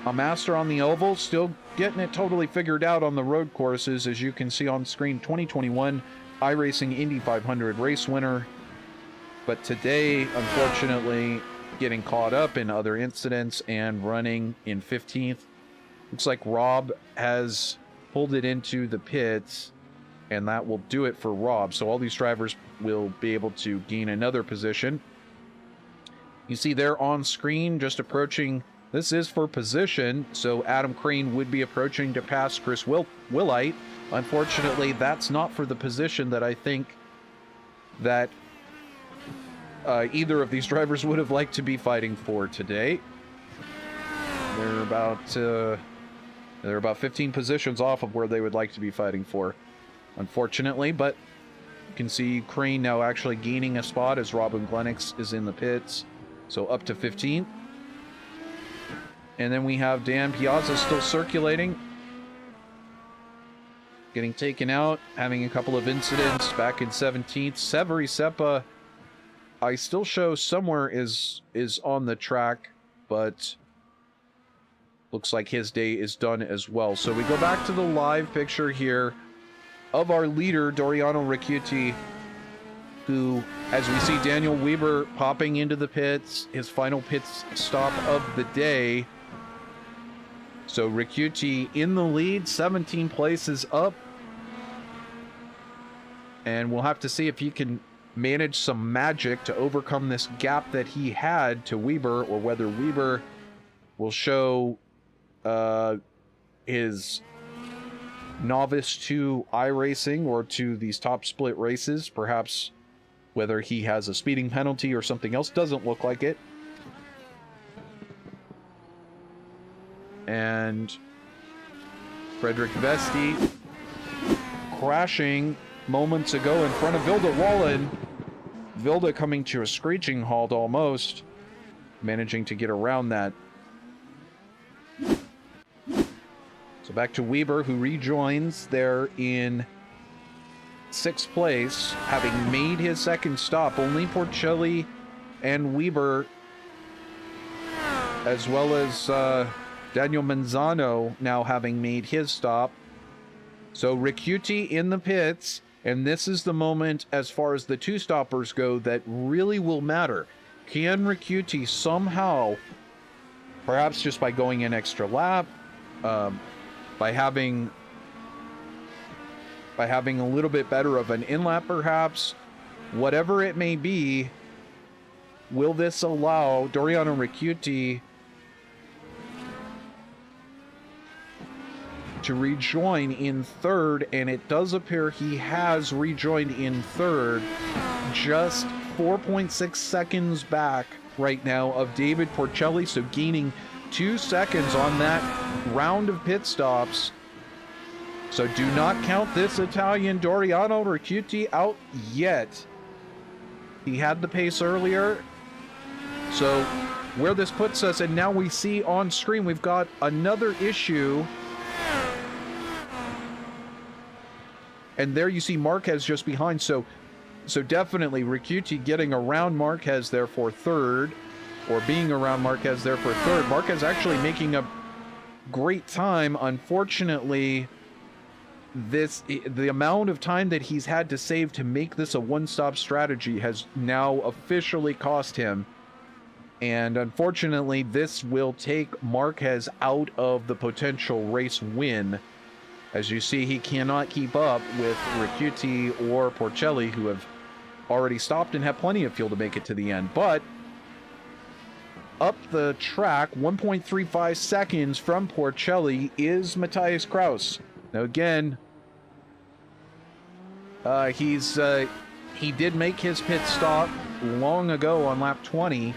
a master on the oval, still getting it totally figured out on the road courses, as you can see on screen. 2021 iRacing Indy 500 race winner, but today, unfortunately, getting caught up in other incidents and running in 15th. Looks like Rob has pulled it into the pits, and that will do it for Rob. So all these drivers will be able to gain another position. You see there on screen, just approaching, this is for position, so Adam Crane would be approaching to pass Chris Willite. Unfortunately, that's not for the position that I think that either of these drivers would have liked to be fighting for today. They're about 15 positions off of where they would like to be fighting for, unfortunately. But you can see Crane now actually gaining a spot as Robin Glenix is in the pits, so up to 15th. And then we have Dan Piazza still circulating, getting taken out, having a couple of incidents back in 17th. Severi Seppa, I still show somewhere is on the track, but looks like his day is done as well. So we go back to the live picture here of our leader, Doriano Ricciuti, who, as we see Daniel Weber popping into the pits, his final pit stop of the day. So Ricciuti in the lead, 17 places up. And we'll have to see if he can manage some magic to overcome this gap that he had to Weber, or whether Weber will show his novice to iRacing or to these top split races, perhaps whether he has a speeding penalty or something else. Doesn't look like it. And Frederick Vesti crashing moments ago in front of Vilda Wallen. Vilda coming to a screeching halt almost, managing to get around that. So back to Weber, who rejoins there in 6th place, having made his second stop. Only Porcelli and Weber, as well as Daniel Manzano, now having made his stop. So Ricciuti in the pits. And this is the moment, as far as the two-stoppers go, that really will matter. Can Ricciuti somehow, perhaps just by going an extra lap, by having a little bit better of an in-lap perhaps, whatever it may be, will this allow Doriano Ricciuti to rejoin in 3rd? And it does appear he has rejoined in 3rd, just 4.6 seconds back right now of David Porcelli, so gaining 2 seconds on that round of pit stops. So do not count this Italian Doriano Ricciuti out yet. He had the pace earlier. So where this puts us, and now we see on screen we've got another issue And there you see Marquez just behind. So definitely Ricciuti getting around Marquez there for third, or being around Marquez there for third. Marquez actually making a great time. Unfortunately, the amount of time that he's had to save to make this a one-stop strategy has now officially cost him. And unfortunately, this will take Marquez out of the potential race win. As you see, he cannot keep up with Ricciuti or Porcelli, who have already stopped and have plenty of fuel to make it to the end. But up the track, 1.35 seconds from Porcelli is Matthias Kraus. Now again, he did make his pit stop long ago on lap 20,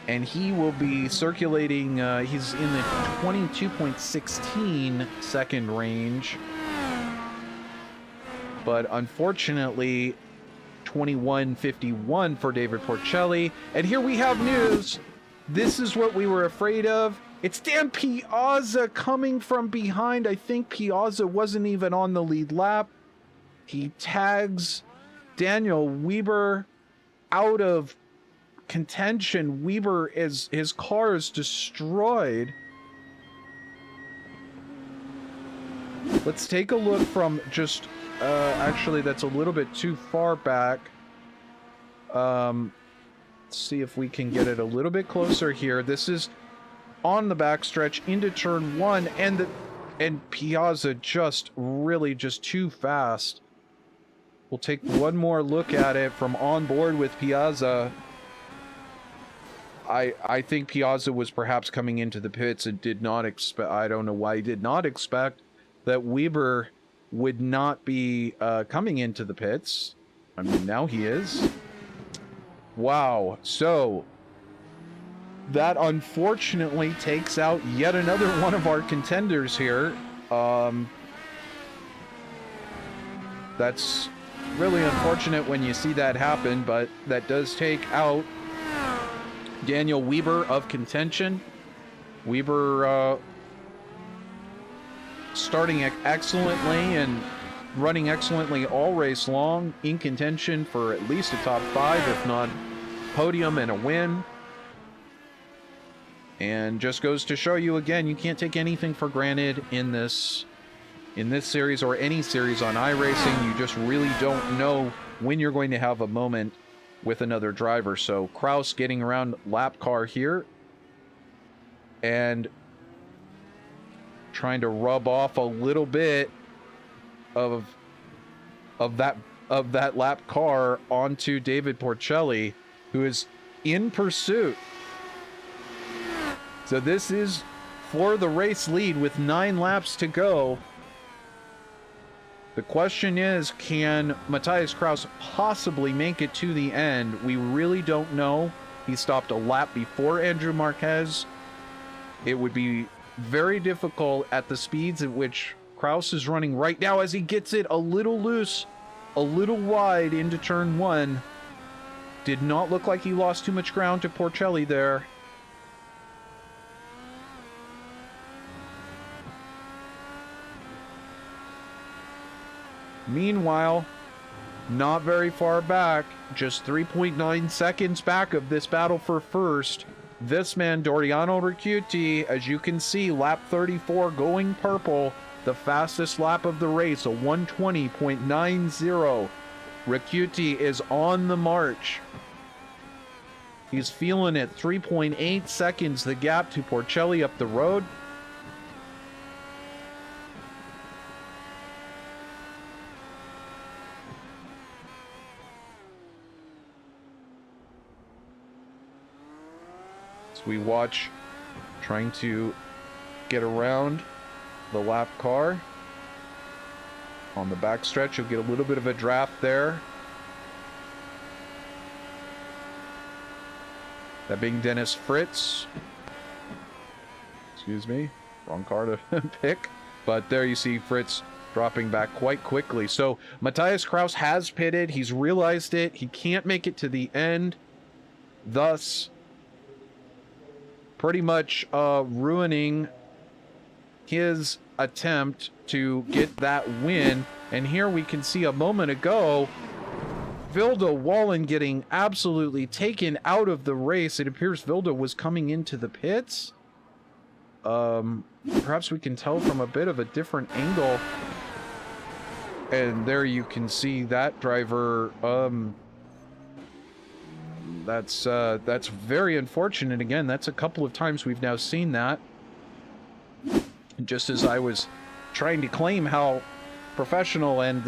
and he will be circulating, he's in the 22.16 second range, but unfortunately 21.51 for David Porcelli. And here we have news. This is what we were afraid of. It's Dan Piazza coming from behind. I think Piazza wasn't even on the lead lap. He tags Daniel Weber out of contention. Weber, his car is destroyed. Let's take a look from just, actually that's a little bit too far back. Let's see if we can get it a little bit closer here. This is on the backstretch into turn one, and Piazza just really just too fast. We'll take one more look at it from on board with Piazza. I think Piazza was perhaps coming into the pits and did not expect, I don't know why he did not expect that Weber would not be coming into the pits. I mean, now he is. Wow. So that unfortunately takes out yet another one of our contenders here. That's really unfortunate when you see that happen, but that does take out Daniel Weber of contention. Weber starting excellently and running excellently all race long, in contention for at least a top 5, if not podium and a win. And just goes to show you again, you can't take anything for granted in this series or any series on iRacing. You just really don't know when you're going to have a moment with another driver. So Kraus getting around lap car here and trying to rub off a little bit of that lap car onto David Porcelli, who is in pursuit. So this is for the race lead with 9 laps to go. The question is, can Matthias Kraus possibly make it to the end? We really don't know. He stopped a lap before Andrew Marquez. It would be very difficult at the speeds at which Kraus is running right now, as he gets it a little loose, a little wide into turn one. Did not look like he lost too much ground to Porcelli there. Meanwhile, not very far back, just 3.9 seconds back of this battle for first, this man, Doriano Ricciuti, as you can see, lap 34 going purple, the fastest lap of the race, a 1:20.90. Ricciuti is on the march. He's feeling it. 3.8 seconds, the gap to Porcelli up the road. As we watch, trying to get around the lap car. On the backstretch, you'll get a little bit of a draft there. That being Dennis Fritz. Excuse me, wrong car to pick. But there you see Fritz dropping back quite quickly. So Matthias Kraus has pitted. He's realized it. He can't make it to the end. Thus, pretty much ruining his attempt to get that win. And here we can see a moment ago, Vilda Wallen getting absolutely taken out of the race. It appears Vilda was coming into the pits. Perhaps we can tell from a bit of a different angle. And there you can see that driver, that's very unfortunate. Again, that's a couple of times we've now seen that. Just as I was trying to claim how professional and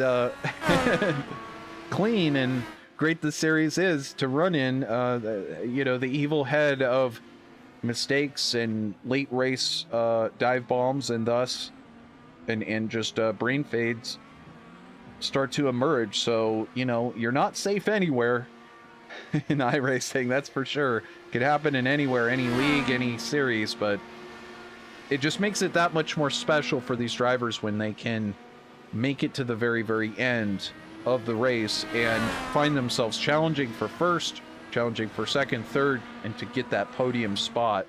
clean and great the series is to run in, you know, the evil head of mistakes and late race dive bombs and thus and just brain fades start to emerge. So, you know, you're not safe anywhere in iRacing, that's for sure. Could happen in anywhere, any league, any series, but it just makes it that much more special for these drivers when they can make it to the very, very end of the race and find themselves challenging for first, challenging for second, third, and to get that podium spot.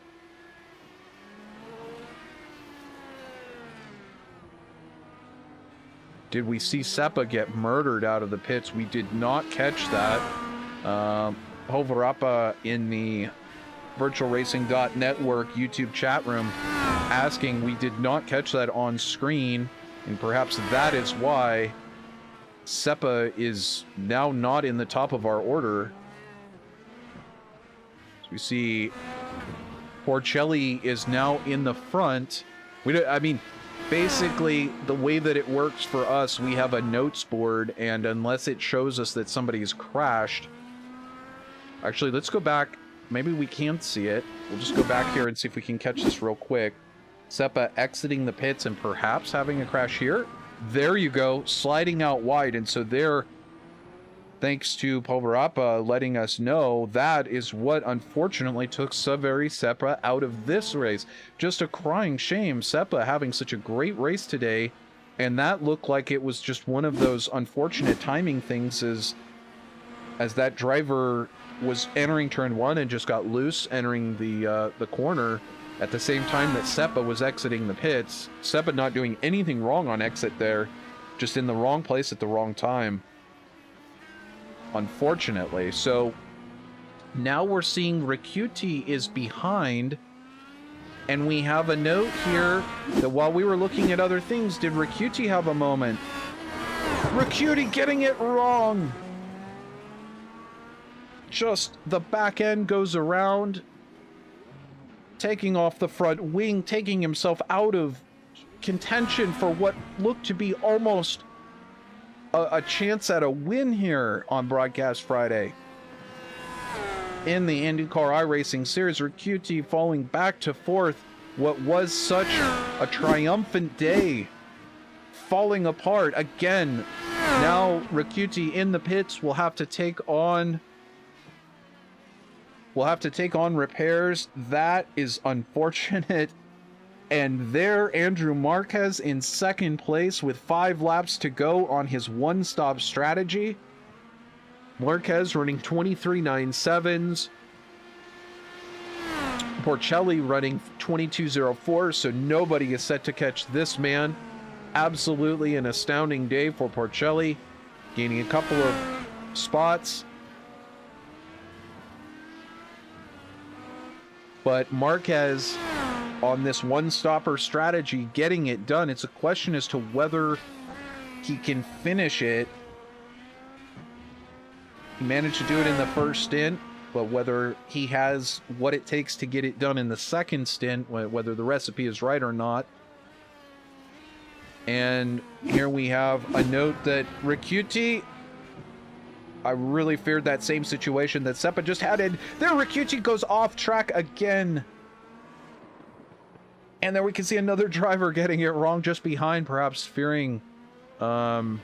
Did we see Seppa get murdered out of the pits? We did not catch that. Hovarapa in the VirtualRacing.Network YouTube chat room asking, we did not catch that on screen, and perhaps that is why Seppa is now not in the top of our order. So we see Porcelli is now in the front. I mean, basically, the way that it works for us, we have a notes board, and unless it shows us that somebody's crashed... Actually, let's go back. Maybe we can't see it. We'll just go back here and see if we can catch this real quick. Seppa exiting the pits and perhaps having a crash here. There you go, sliding out wide. And so there, thanks to Poverappa letting us know, that is what unfortunately took Saveri Seppa out of this race. Just a crying shame, Seppa having such a great race today, and that looked like it was just one of those unfortunate timing things as that driver was entering turn one and just got loose entering the corner at the same time that Seppa was exiting the pits. Seppa not doing anything wrong on exit there, just in the wrong place at the wrong time, unfortunately. So now we're seeing Ricciuti is behind, and we have a note here that while we were looking at other things, did Ricciuti have a moment? Ricciuti getting it wrong! Just the back end goes around, taking off the front wing, taking himself out of contention for what looked to be almost a chance at a win here on Broadcast Friday. In the IndyCar iRacing Series, Ricciuti falling back to fourth. What was such a triumphant day falling apart again. Now Ricciuti in the pits will have to take on repairs. That is unfortunate. And there, Andrew Marquez in second place with 5 laps to go on his one-stop strategy. Marquez running 23.97s. Porcelli running 22.04, so nobody is set to catch this man. Absolutely an astounding day for Porcelli, gaining a couple of spots. But Marquez on this one-stopper strategy, getting it done. It's a question as to whether he can finish it. He managed to do it in the first stint, but whether he has what it takes to get it done in the second stint, whether the recipe is right or not. And here we have a note that Ricciuti, I really feared that same situation that Seppa just had, and there Ricciuti goes off track again. And there we can see another driver getting it wrong just behind, perhaps fearing... oh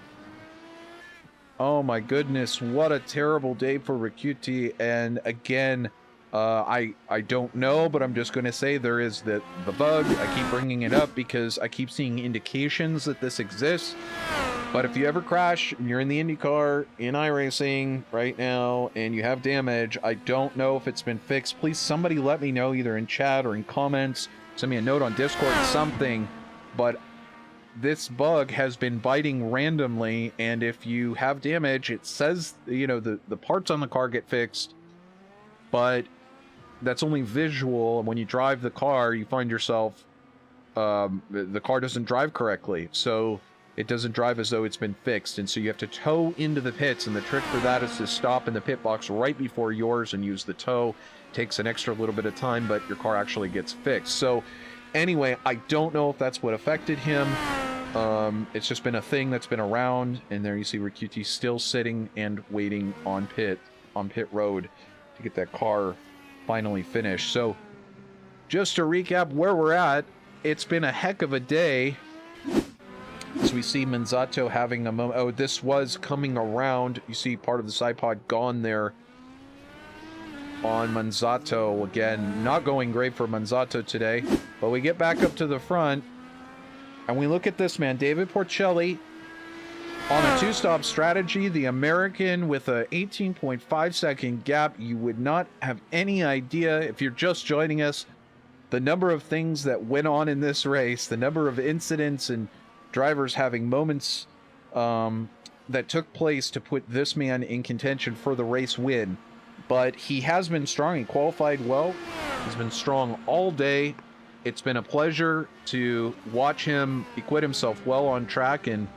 my goodness, what a terrible day for Ricciuti. And again, I don't know, but I'm just going to say there is the bug. I keep bringing it up because I keep seeing indications that this exists. But if you ever crash and you're in the IndyCar, in iRacing right now, and you have damage, I don't know if it's been fixed. Please, somebody let me know either in chat or in comments. Send me a note on Discord, something. but this bug has been biting randomly, and if you have damage, it says, you know, the parts on the car get fixed, but that's only visual, and when you drive the car, you find yourself, the car doesn't drive correctly, so it doesn't drive as though it's been fixed, and so you have to tow into the pits, and the trick for that is to stop in the pit box right before yours and use the tow. It takes an extra little bit of time, but your car actually gets fixed. So anyway, I don't know if that's what affected him. It's just been a thing that's been around, and there you see Ricciuti still sitting and waiting on pit road to get that car finally finished. So just to recap where we're at, it's been a heck of a day. As we see Manzato having a moment. Oh, this was coming around. You see part of the side pod gone there on Manzato. Again, not going great for Manzato today. But we get back up to the front, and we look at this man, David Porcelli, on a two-stop strategy. The American with a 18.5-second gap. You would not have any idea, if you're just joining us, the number of things that went on in this race, the number of incidents and drivers having moments that took place to put this man in contention for the race win. But he has been strong. He qualified well. He's been strong all day. It's been a pleasure to watch him acquit himself well on track. And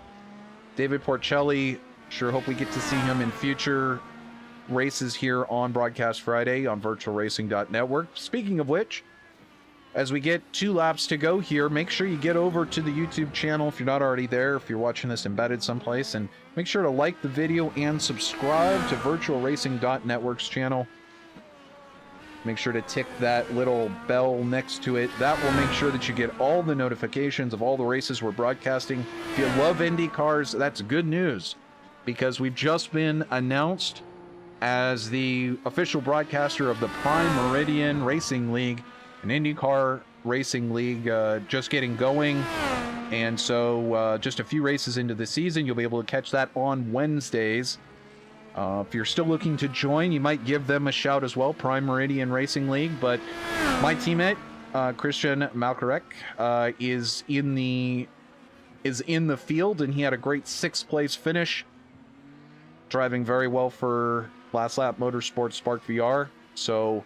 David Porcelli, sure hope we get to see him in future races here on Broadcast Friday on VirtualRacing.Network. Speaking of which, as we get 2 laps to go here, make sure you get over to the YouTube channel if you're not already there, if you're watching this embedded someplace, and make sure to like the video and subscribe to VirtualRacing.Network's channel. Make sure to tick that little bell next to it. That will make sure that you get all the notifications of all the races we're broadcasting. If you love Indy cars, that's good news, because we've just been announced as the official broadcaster of the Prime Meridian Racing League, an IndyCar racing league just getting going. And so just a few races into the season, you'll be able to catch that on Wednesdays. If you're still looking to join, you might give them a shout as well, Prime Meridian Racing League. But my teammate, Christian Malkarek, is in the field, and he had a great 6th place finish, driving very well for Last Lap Motorsports Spark VR. So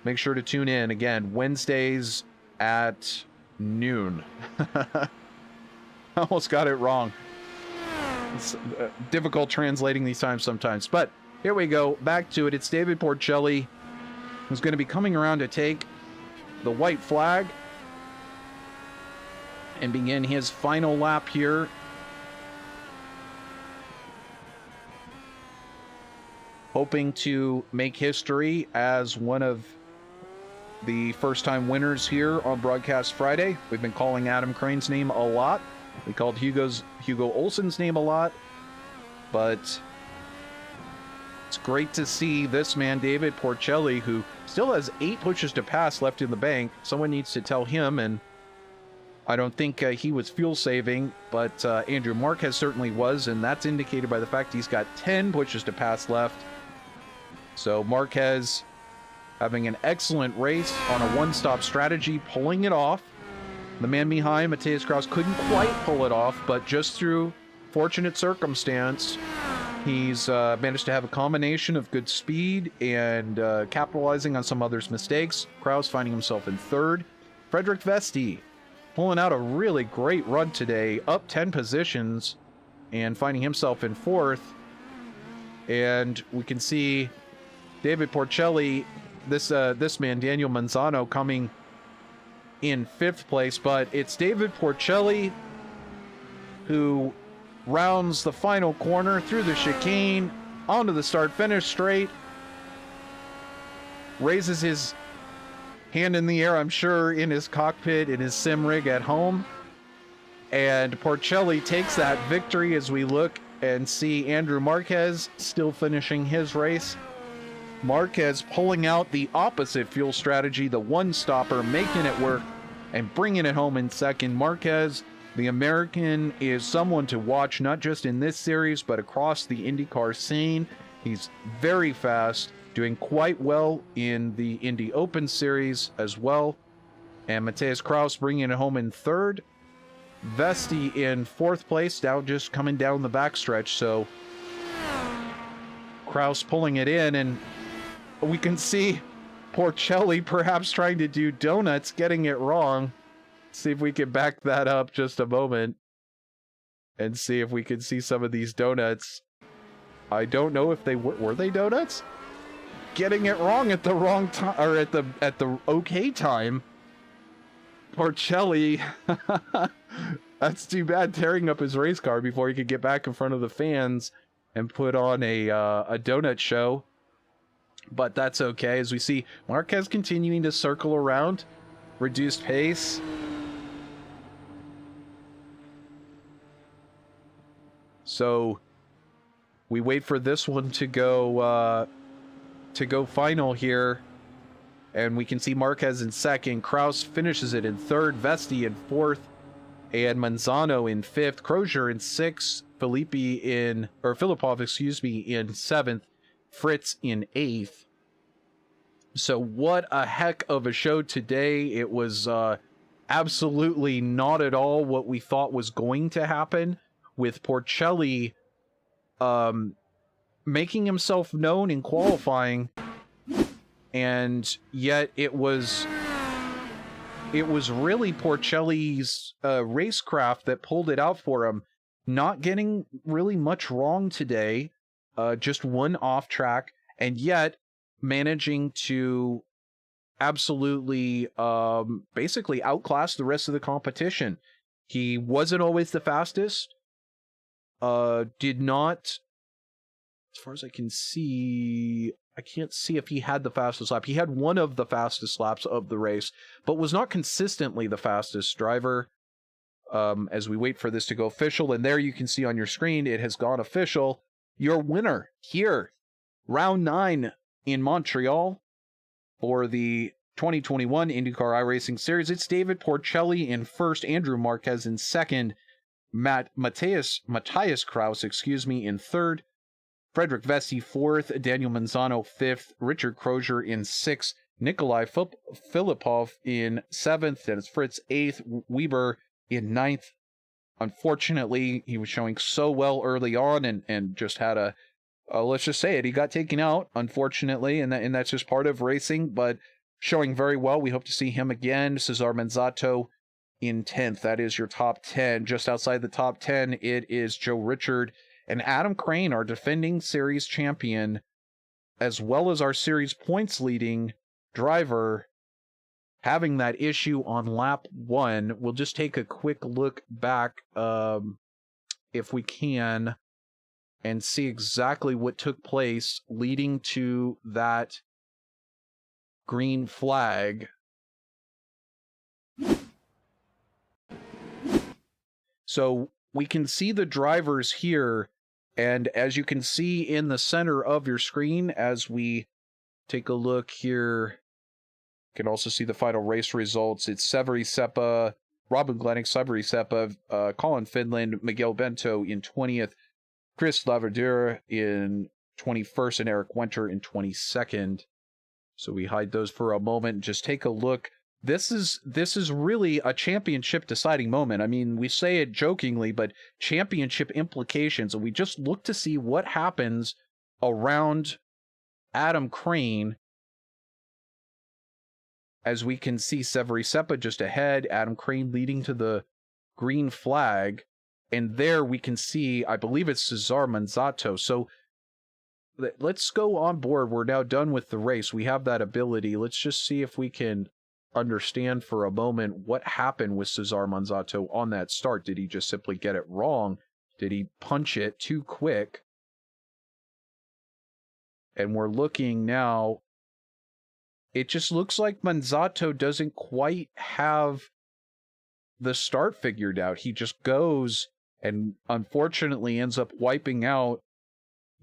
make sure to tune in again Wednesdays at noon. I almost got it wrong. It's difficult translating these times sometimes, but here we go. Back to it. It's David Porcelli who's going to be coming around to take the white flag and begin his final lap here. Hoping to make history as one of the first-time winners here on Broadcast Friday. We've been calling Adam Crane's name a lot. We called Hugo Olsson's name a lot. But it's great to see this man, David Porcelli, who still has 8 pushes to pass left in the bank. Someone needs to tell him, and I don't think he was fuel-saving, but Andrew Marquez certainly was, and that's indicated by the fact he's got 10 pushes to pass left. So Marquez having an excellent race on a one-stop strategy, pulling it off. The man behind, Matheus Kraus, couldn't quite pull it off, but just through fortunate circumstance, he's managed to have a combination of good speed and capitalizing on some others' mistakes. Kraus finding himself in 3rd. Frederick Vesti pulling out a really great run today, up 10 positions and finding himself in 4th. And we can see David Porcelli, this man, Daniel Manzano, coming in 5th place, but it's David Porcelli who rounds the final corner through the chicane onto the start-finish straight, raises his hand in the air, I'm sure, in his cockpit, in his sim rig at home, and Porcelli takes that victory as we look and see Andrew Marquez still finishing his race. Marquez pulling out the opposite fuel strategy, the one-stopper, making it work and bringing it home in 2nd. Marquez, the American, is someone to watch, not just in this series, but across the IndyCar scene. He's very fast, doing quite well in the Indy Open Series as well. And Matheus Kraus bringing it home in 3rd. Vesti in 4th place, now just coming down the backstretch. So Kraus pulling it in, and we can see Porcelli perhaps trying to do donuts, getting it wrong. See if we can back that up just a moment and see if we can see some of these donuts. I don't know if they were they donuts? Getting it wrong at the wrong time, or at the okay time. Porcelli, that's too bad, tearing up his race car before he could get back in front of the fans and put on a donut show. But that's okay, as we see Marquez continuing to circle around, reduced pace. So we wait for this one to go final here, and we can see Marquez in 2nd. Kraus finishes it in 3rd, Vesti in 4th, and Manzano in 5th, Crozier in 6th, Filipov, excuse me, in 7th, Fritz in 8th. So what a heck of a show today. It was absolutely not at all what we thought was going to happen, with Porcelli making himself known in qualifying, and yet it was really Porcelli's racecraft that pulled it out for him. Not getting really much wrong today, just one off track, and yet managing to absolutely basically outclass the rest of the competition. He wasn't always the fastest, did not, as far as I can see, I can't see if he had the fastest lap. He had one of the fastest laps of the race, but was not consistently the fastest driver. As we wait for this to go official, and there you can see on your screen, it has gone official. Your winner here, round 9 in Montreal for the 2021 IndyCar iRacing Series. It's David Porcelli in 1st, Andrew Marquez in 2nd, Matthias Kraus, in 3rd, Frederick Vesti 4th, Daniel Manzano 5th, Richard Crozier in 6th, Nikolai Filipov in 7th, and it's Fritz 8th, Weber in 9th. Unfortunately, he was showing so well early on, and just had a let's just say it, he got taken out, unfortunately, and that's just part of racing, but showing very well. We hope to see him again. Cesar Manzato in 10th. That is your top 10. Just outside the top 10, it is Joe Richard and Adam Crane, our defending series champion, as well as our series points leading driver, having that issue on lap 1. We'll just take a quick look back, if we can, and see exactly what took place leading to that green flag. So we can see the drivers here, and as you can see in the center of your screen, as we take a look here, you can also see the final race results. It's Severi Seppa, Robin Glennick, Severi Seppa, Colin Finland, Miguel Bento in 20th, Chris Laverdure in 21st, and Eric Winter in 22nd. So we hide those for a moment and just take a look. This is really a championship deciding moment. I mean, we say it jokingly, but championship implications. And we just look to see what happens around Adam Crane. As we can see Severi Seppa just ahead, Adam Crane leading to the green flag. And there we can see, I believe it's Cesar Manzato. So let's go on board. We're now done with the race. We have that ability. Let's just see if we can understand for a moment what happened with Cesar Manzato on that start. Did he just simply get it wrong? Did he punch it too quick? And we're looking now. It just looks like Manzato doesn't quite have the start figured out. He just goes and unfortunately ends up wiping out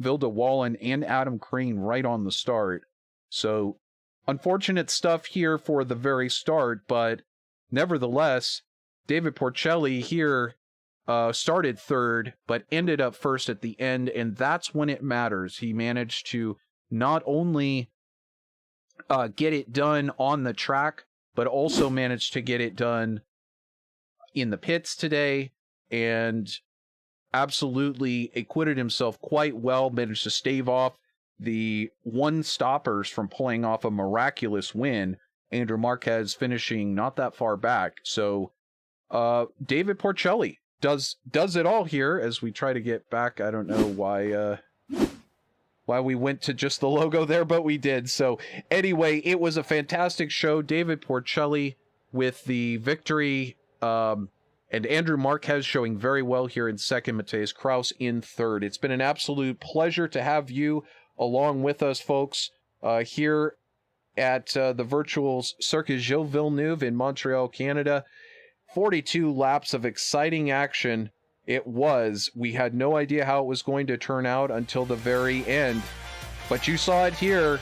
Vilda Wallen and Adam Crane right on the start. So unfortunate stuff here for the very start, but nevertheless, David Porcelli here started third, but ended up first at the end, and that's when it matters. He managed to not only get it done on the track, but also managed to get it done in the pits today and absolutely acquitted himself quite well, managed to stave off the one stoppers from pulling off a miraculous win. Andrew Marquez finishing not that far back. So David Porcelli does it all here as we try to get back. I don't know why we went to just the logo there, but we did. So anyway, it was a fantastic show. David Porcelli with the victory, and Andrew Marquez showing very well here in second, Mateus Kraus in third. It's been an absolute pleasure to have you along with us, folks, here at the virtual Circuit Gilles Villeneuve in Montreal, Canada. 42 laps of exciting action. It was. We had no idea how it was going to turn out until the very end. But you saw it here.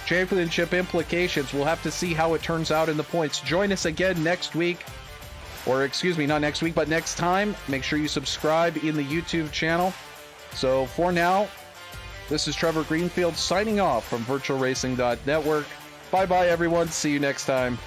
Championship implications. We'll have to see how it turns out in the points. Join us again next week. Or excuse me, not next week, but next time. Make sure you subscribe in the YouTube channel. So for now, this is Trevor Greenfield signing off from VirtualRacing.Network. Bye-bye, everyone. See you next time.